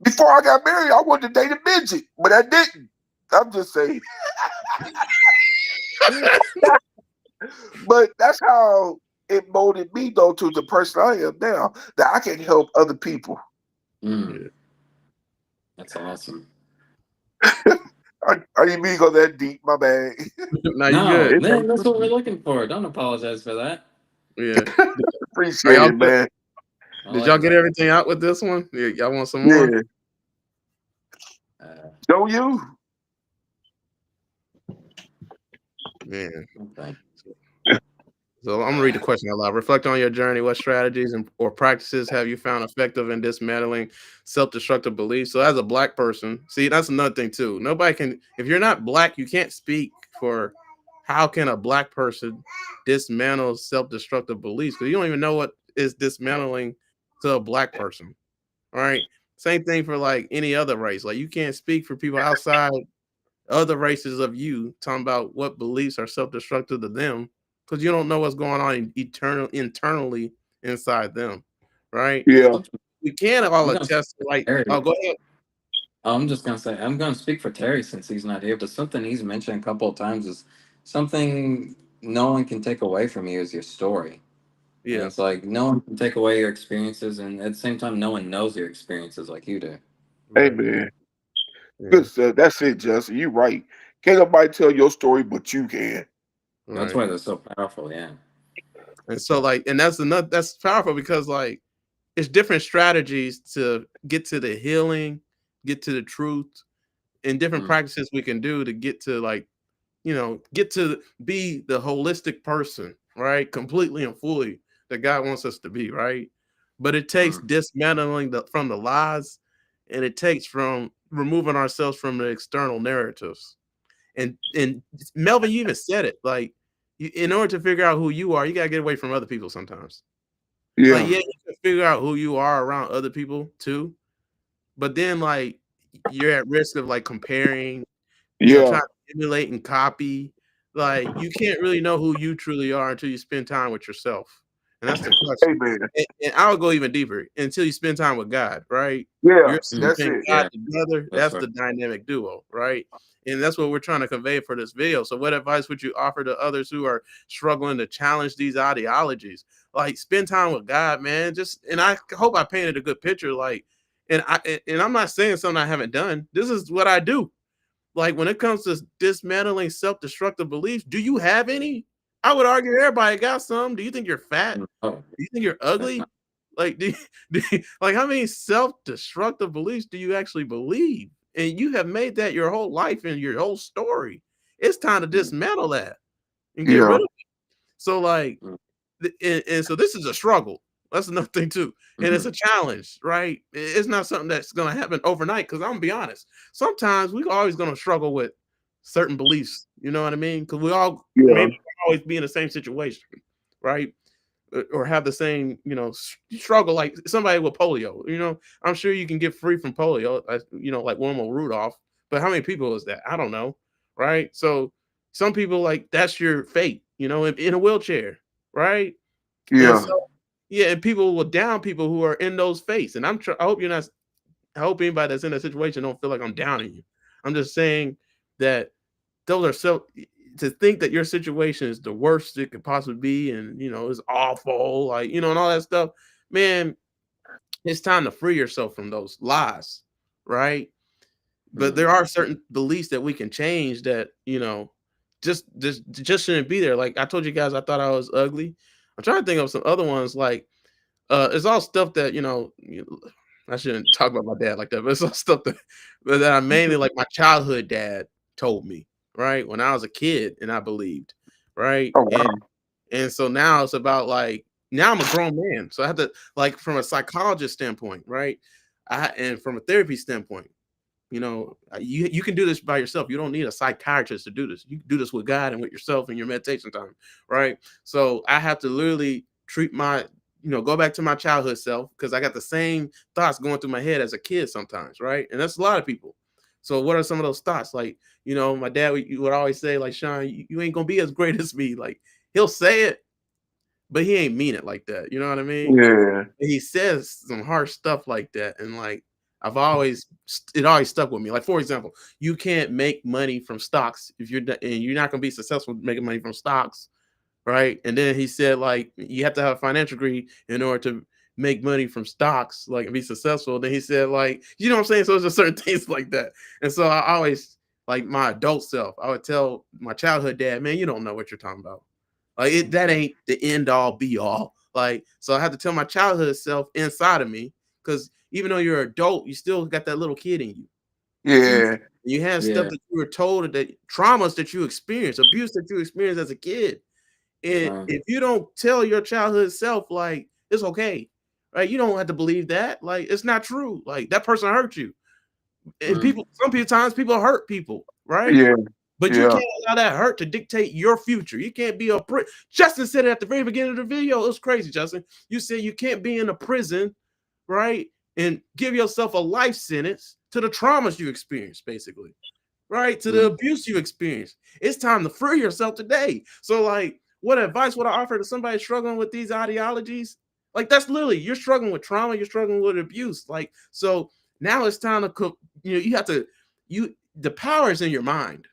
Before I got married, I wanted to date a midget, but I didn't. I'm just saying. But that's how. it molded me though to the person I am now, that I can help other people. Mm, that's awesome. I didn't mean to go that deep. My bad. No, you No, good. man, that's what we're looking for. Don't apologize for that. Yeah. Are Appreciate y'all it, good? man. I Did like y'all get that. everything out with this one? Yeah, y'all want some more? Yeah. Uh, Don't you? Man. okay. So I'm gonna read the question out loud. Reflect on your journey. What strategies or practices have you found effective in dismantling self-destructive beliefs? So as a black person, see, that's another thing too. Nobody can, if you're not black, you can't speak for how can a black person dismantle self-destructive beliefs, because you don't even know what is dismantling to a black person. All right. Same thing for like any other race. Like you can't speak for people outside other races of you, talking about what beliefs are self-destructive to them, because you don't know what's going on internally inside them, right? Yeah. We can't all I'm gonna speak attest to, like, for oh, Terry. go ahead. I'm just gonna say I'm gonna speak for Terry since he's not here. But something he's mentioned a couple of times is something no one can take away from you is your story. And Yeah, it's like no one can take away your experiences, and at the same time, no one knows your experiences like you do. Hey, right. man. Yeah, Good stuff. That's it, Justin. You right. Can't nobody tell your story but you can. That's right. why they're so powerful. Yeah. And so, like, and that's powerful because, like, it's different strategies to get to the healing, get to the truth, and different Mm, practices we can do to get to, like, get to be the holistic person, right? Completely and fully that God wants us to be, right? But it takes mm, dismantling from the lies, and it takes from removing ourselves from the external narratives. And Melvin, you even said it, like, in order to figure out who you are, you gotta get away from other people sometimes. Like, Yeah. yeah, you can figure out who you are around other people too, but then, like, you're at risk of, like, comparing, Yeah. trying to emulate and copy. Like, you can't really know who you truly are until you spend time with yourself, and that's the crux. Hey, man. And I'll go even deeper, until you spend time with God, right? Yeah. Yourself That's mm. and it. God Yeah, together, that's that's right. the dynamic duo, right? And that's what we're trying to convey for this video. So what advice would you offer to others who are struggling to challenge these ideologies? Like, spend time with God, man. And I hope I painted a good picture. Like, and I'm not saying something I haven't done. This is what I do. Like, when it comes to dismantling self-destructive beliefs, do you have any? I would argue everybody got some. Do you think you're fat? Oh, Do you think you're that's not. ugly? Like, like, how many self-destructive beliefs do you actually believe? And you have made that your whole life and your whole story. It's time to Mm, dismantle that and get Yeah. rid of it. So, like, mm, and so this is a struggle. That's another thing too, and it's mhm, a challenge, right? It's not something that's going to happen overnight. Because I'm gonna be honest, sometimes we always going to struggle with certain beliefs. You know what I mean? Because we all Yeah. maybe always be in the same situation, right? Or have the same, struggle, like somebody with polio. I'm sure you can get free from polio, like Wilma Rudolph. But how many people is that? I don't know, right? So some people, like, that's your fate, in a wheelchair, right? And Yeah. so, yeah, and people will down people who are in those fates. And I hope you're not. I hope anybody that's in that situation don't feel like I'm downing you. I'm just saying that those are so, to think that your situation is the worst it could possibly be, and is awful, like, and all that stuff, man. It's time to free yourself from those lies, right? But mm. there are certain beliefs that we can change that, just shouldn't be there. Like I told you guys, I thought I was ugly. I'm trying to think of some other ones, like, it's all stuff that, I shouldn't talk about my dad like that, but it's all stuff that I mainly, like, my childhood dad told me, right? When I was a kid and I believed, right? Oh And wow. and so now it's about, like, now I'm a grown man. So I have to, like, from a psychologist standpoint, right? And from a therapy standpoint, you can do this by yourself. You don't need a psychiatrist to do this. You can do this with God and with yourself in your meditation time, right? So I have to literally treat go back to my childhood self, because I got the same thoughts going through my head as a kid sometimes, right? And that's a lot of people. So what are some of those thoughts? Like, my dad would always say, like, Sean, you ain't gonna be as great as me. Like, he'll say it, but he ain't mean it like that. You know what I mean? Yeah. He says some harsh stuff like that, and, like, it always stuck with me. Like, for example, you can't make money from stocks if and you're not going to be successful making money from stocks, right? And then he said like you have to have a financial degree in order to make money from stocks, like and be successful. Then he said like, you know what I'm saying? So it's just certain things like that. And so I always like my adult self, I would tell my childhood dad, man, you don't know what you're talking about. Like that ain't the end all be all. Like, so I have to tell my childhood self inside of me, because even though you're an adult, you still got that little kid in you. Yeah. You have stuff Yeah. that you were told, that traumas that you experienced, abuse that you experienced as a kid. And if you don't tell your childhood self, like, it's okay, right? You don't have to believe that. Like, it's not true. Like, that person hurt you. And sometimes people hurt people, right? Yeah. But you Yeah. can't allow that hurt to dictate your future. You can't be a Justin said it at the very beginning of the video. It was crazy, Justin. You said you can't be in a prison, right? And give yourself a life sentence to the traumas you experienced, basically, right? To the abuse you experienced. It's time to free yourself today. So, like, what advice would I offer to somebody struggling with these ideologies? Like, that's literally, you're struggling with trauma, you're struggling with abuse. Like, so now it's time to cook. You have to, the power is in your mind.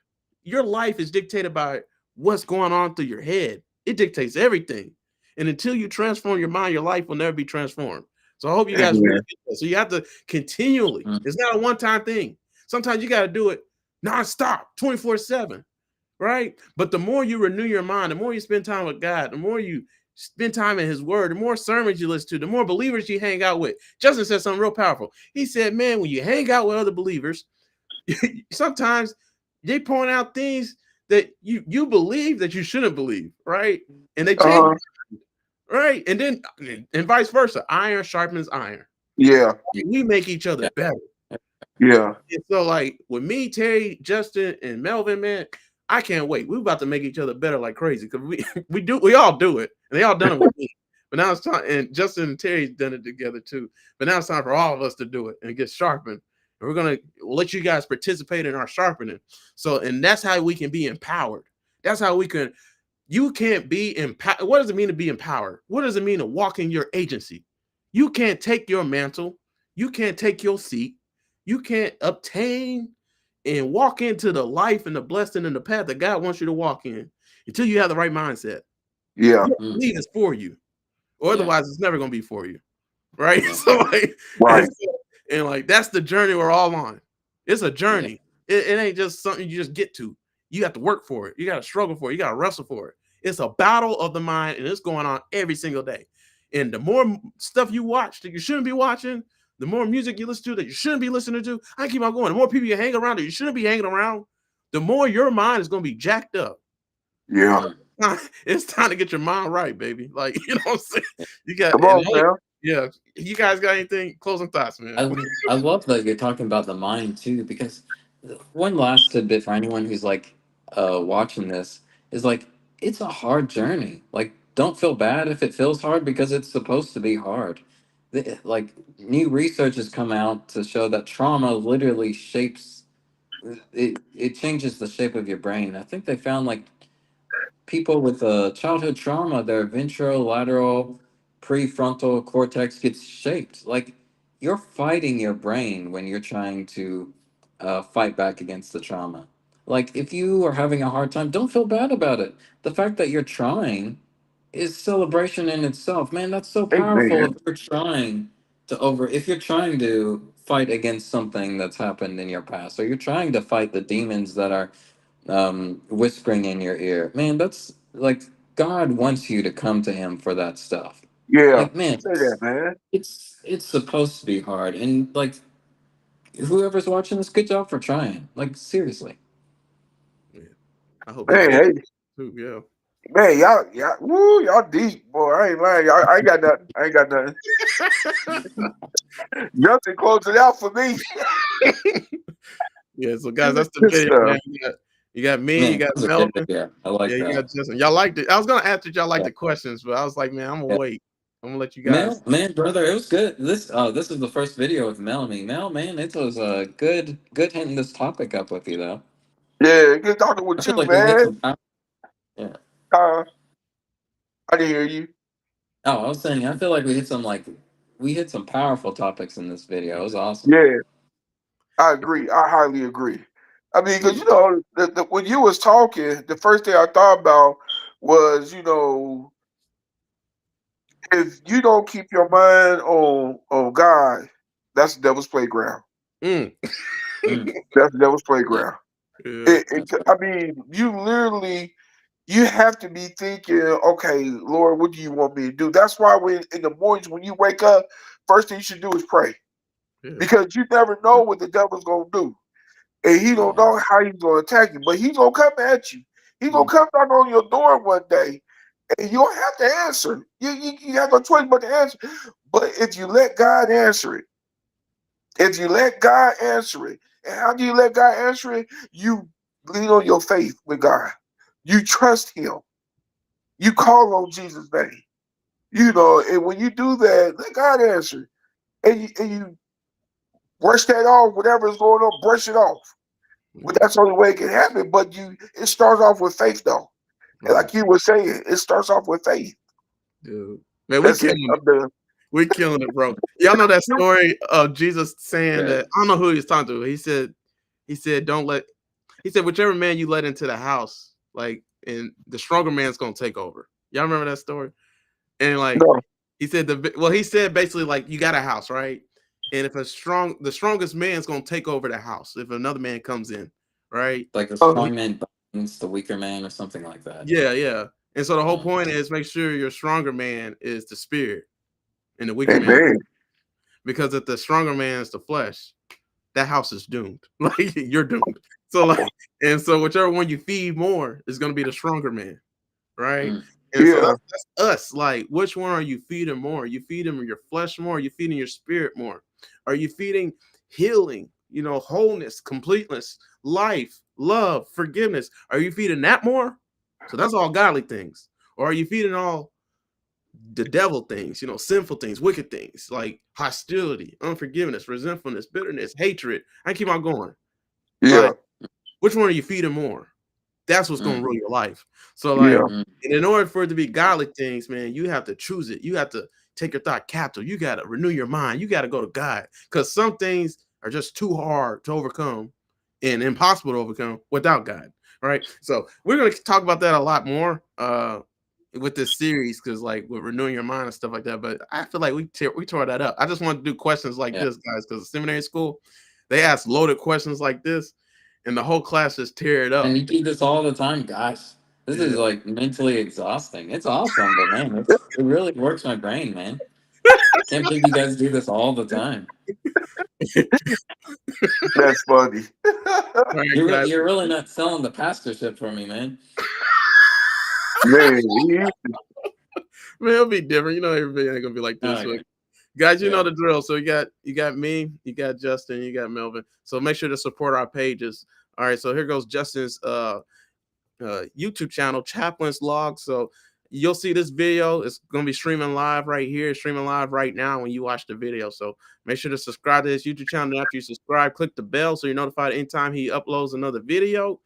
Your life is dictated by what's going on through your head. It dictates everything. And until you transform your mind, your life will never be transformed. So I hope you guys really get that. So you have to continually, it's not a one-time thing. Sometimes you got to do it nonstop, 24/7, right? But the more you renew your mind, the more you spend time with God, the more you spend time in his word, the more sermons you listen to, the more believers you hang out with. Justin said something real powerful. He said, man, when you hang out with other believers, sometimes they point out things that you believe that you shouldn't believe, right? And they change, right? And then and vice versa. Iron sharpens iron. Yeah. We make each other better. Yeah. And so, like with me, Terry, Justin, and Melvin, man, I can't wait. We're about to make each other better like crazy, because we all do it, and they all done it with me. But now it's time, and Justin and Terry's done it together too. But now it's time for all of us to do it and get sharpened. And we're gonna let you guys participate in our sharpening. So, and that's how we can be empowered. That's how we can. You can't be empowered. What does it mean to be empowered? What does it mean to walk in your agency? You can't take your mantle. You can't take your seat. You can't obtain and walk into the life and the blessing and the path that God wants you to walk in until you have the right mindset. Yeah. You believe it's for you, or otherwise it's never going to be for you, right? So like, right. And like that's the journey we're all on. It's a journey. It ain't just something you just get to. You have to work for it. You got to struggle for it. You got to wrestle for it. It's a battle of the mind, and it's going on every single day. And the more stuff you watch that you shouldn't be watching, the more music you listen to that you shouldn't be listening to, I keep on going. The more people you hang around that you shouldn't be hanging around, the more your mind is going to be jacked up. Yeah. It's time to get your mind right, baby. Like, you know what I'm saying? You got, come on, man. Yeah. You guys got anything? Closing thoughts, man? I love that you're talking about the mind too, because one last tidbit for anyone who's like watching this is like, it's a hard journey. Like, don't feel bad if it feels hard, because it's supposed to be hard. Like, new research has come out to show that trauma literally shapes it changes the shape of your brain. I think they found like people with childhood trauma, their ventrolateral prefrontal cortex gets shaped. Like, you're fighting your brain when you're trying to fight back against the trauma. Like, if you are having a hard time, don't feel bad about it. The fact that you're trying is celebration in itself. Man, that's so powerful. Amen. If you're trying if you're trying to fight against something that's happened in your past, or you're trying to fight the demons that are whispering in your ear, man, that's like, God wants you to come to him for that stuff. Yeah. Like, man, Say that, man. it's supposed to be hard. And like, whoever's watching this, good job for trying. Like, seriously. Yeah. I hope Hey, too, yeah. man, y'all, woo, y'all deep, boy. I ain't lying. I ain't got nothing. I ain't got nothing. Nothing closing out for me. Yeah, so guys, that's the video, man. You got me, Man, you got that was a Melvin. good idea. I like you that. got Justin. Y'all liked it. I was gonna ask if y'all like the questions, but I was like, man, I'm gonna wait. I'm gonna let you guys. Man, brother, it was good. This is the first video with Melanie. Man, it was good hitting this topic up with you though. Yeah, good talking I with feel you, like we hit man. some yeah. I didn't hear you. Oh, I was saying, I feel like we hit some powerful topics in this video. It was awesome. Yeah, I agree. I highly agree. I mean, because you know, when you was talking, the first thing I thought about was, if you don't keep your mind on God, that's the devil's playground. Mm. That's the devil's playground. Yeah. I mean, you have to be thinking, okay, Lord, what do you want me to do? That's why when in the mornings when you wake up, first thing you should do is pray. Yeah. Because you never know what the devil's gonna do. And he don't know how he's gonna attack you, but he's gonna come at you. He's gonna come knock on your door one day, and you don't have to answer. You have no choice but to answer. But if you let God answer it, and how do you let God answer it? You lean on your faith with God. You trust Him. You call on Jesus' name. And when you do that, let God answer. And you brush that off, whatever is going on, brush it off. But that's the only way it can happen. But it starts off with faith, though. And like you were saying, it starts off with faith. Dude. Man, That's it. I'm done. we're killing it, bro. Y'all know that story of Jesus saying that, I don't know who he was talking to. He said, whichever man you let into the house, like, and the stronger man's gonna take over. Y'all remember that story? And like, No. he said he said basically, like, you got a house, right? And if the strongest man's gonna take over the house if another man comes in, right? Like the strong man binds the weaker man or something like that. Yeah. And so the whole point is make sure your stronger man is the spirit and the weaker man. Because if the stronger man is the flesh, that house is doomed. Like, you're doomed. So so whichever one you feed more is gonna be the stronger man, right? And so that's us. Like, which one are you feeding more? Are you feeding your flesh more? Are you feeding your spirit more? Are you feeding healing, wholeness, completeness, life, love, forgiveness? Are you feeding that more? So that's all godly things. Or are you feeding all the devil things, sinful things, wicked things, like hostility, unforgiveness, resentfulness, bitterness, hatred? I keep on going. Yeah. Like, which one are you feeding more? That's what's going to rule your life. So, like, and in order for it to be godly things, man, you have to choose it. You have to take your thought captive. You got to renew your mind. You got to go to God, because some things are just too hard to overcome and impossible to overcome without God. Right. So we're going to talk about that a lot more with this series, because, like, with renewing your mind and stuff like that. But I feel like we tore that up. I just want to do questions like this, guys, because seminary school, they ask loaded questions like this, and the whole class just tear it up. And you do this all the time, guys. This is like mentally exhausting. It's awesome, but man, it really works my brain, man. Can't believe you guys do this all the time. That's funny. You're really not selling the pastorship for me, man. Man, it'll be different. Everybody ain't gonna be like this. Okay. Guys, you know the drill. So you got me, you got Justin, you got Melvin. So make sure to support our pages. All right, so here goes Justin's YouTube channel, Chaplain's Log. So you'll see this video. It's gonna be streaming live right here, streaming live right now when you watch the video. So make sure to subscribe to his YouTube channel. And after you subscribe, click the bell so you're notified anytime he uploads another video,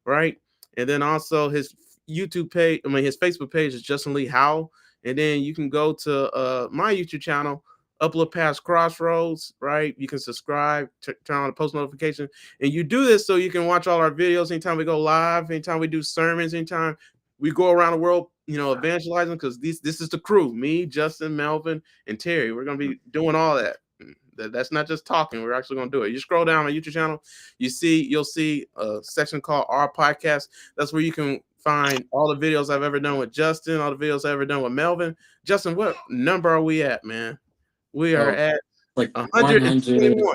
right? And then also his YouTube page, his Facebook page is Justin Lee Howell. And then you can go to my YouTube channel, Uplift past Crossroads, right? You can subscribe, turn on the post notification, and you do this so you can watch all our videos anytime we go live, anytime we do sermons, anytime we go around the world, evangelizing, because this is the crew, me, Justin, Melvin, and Terry. We're gonna be doing all that. That's not just talking. We're actually gonna do it. You scroll down my YouTube channel, you'll see a section called Our Podcast. That's where you can find all the videos I've ever done with Justin, all the videos I've ever done with Melvin. Justin, what number are we at, man? We are at like 121.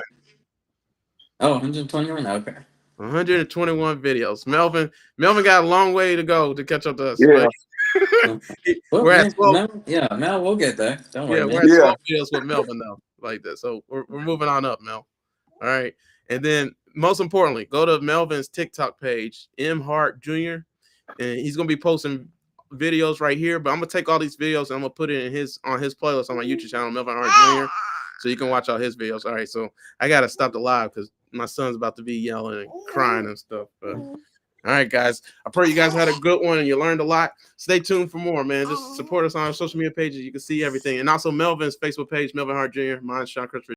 Oh, 121? Okay. 121 videos. Melvin got a long way to go to catch up to us. Yeah. We're at 12. Mel, we'll get there. Don't worry, we're at 12 videos with Melvin now, like that. So we're moving on up, Mel. All right. And then most importantly, go to Melvin's TikTok page, M Hart Jr., and he's gonna be posting videos right here. But I'm gonna take all these videos and I'm gonna put it on his playlist on my YouTube channel, Melvin Hart Jr., so you can watch all his videos. All right, so I gotta stop the live because my son's about to be yelling and crying and stuff. But all right, guys, I pray you guys had a good one and you learned a lot. Stay tuned for more, man. Just support us on our social media pages. You can see everything, and also Melvin's Facebook page, Melvin Hart Jr. Mine's Sean Christopher.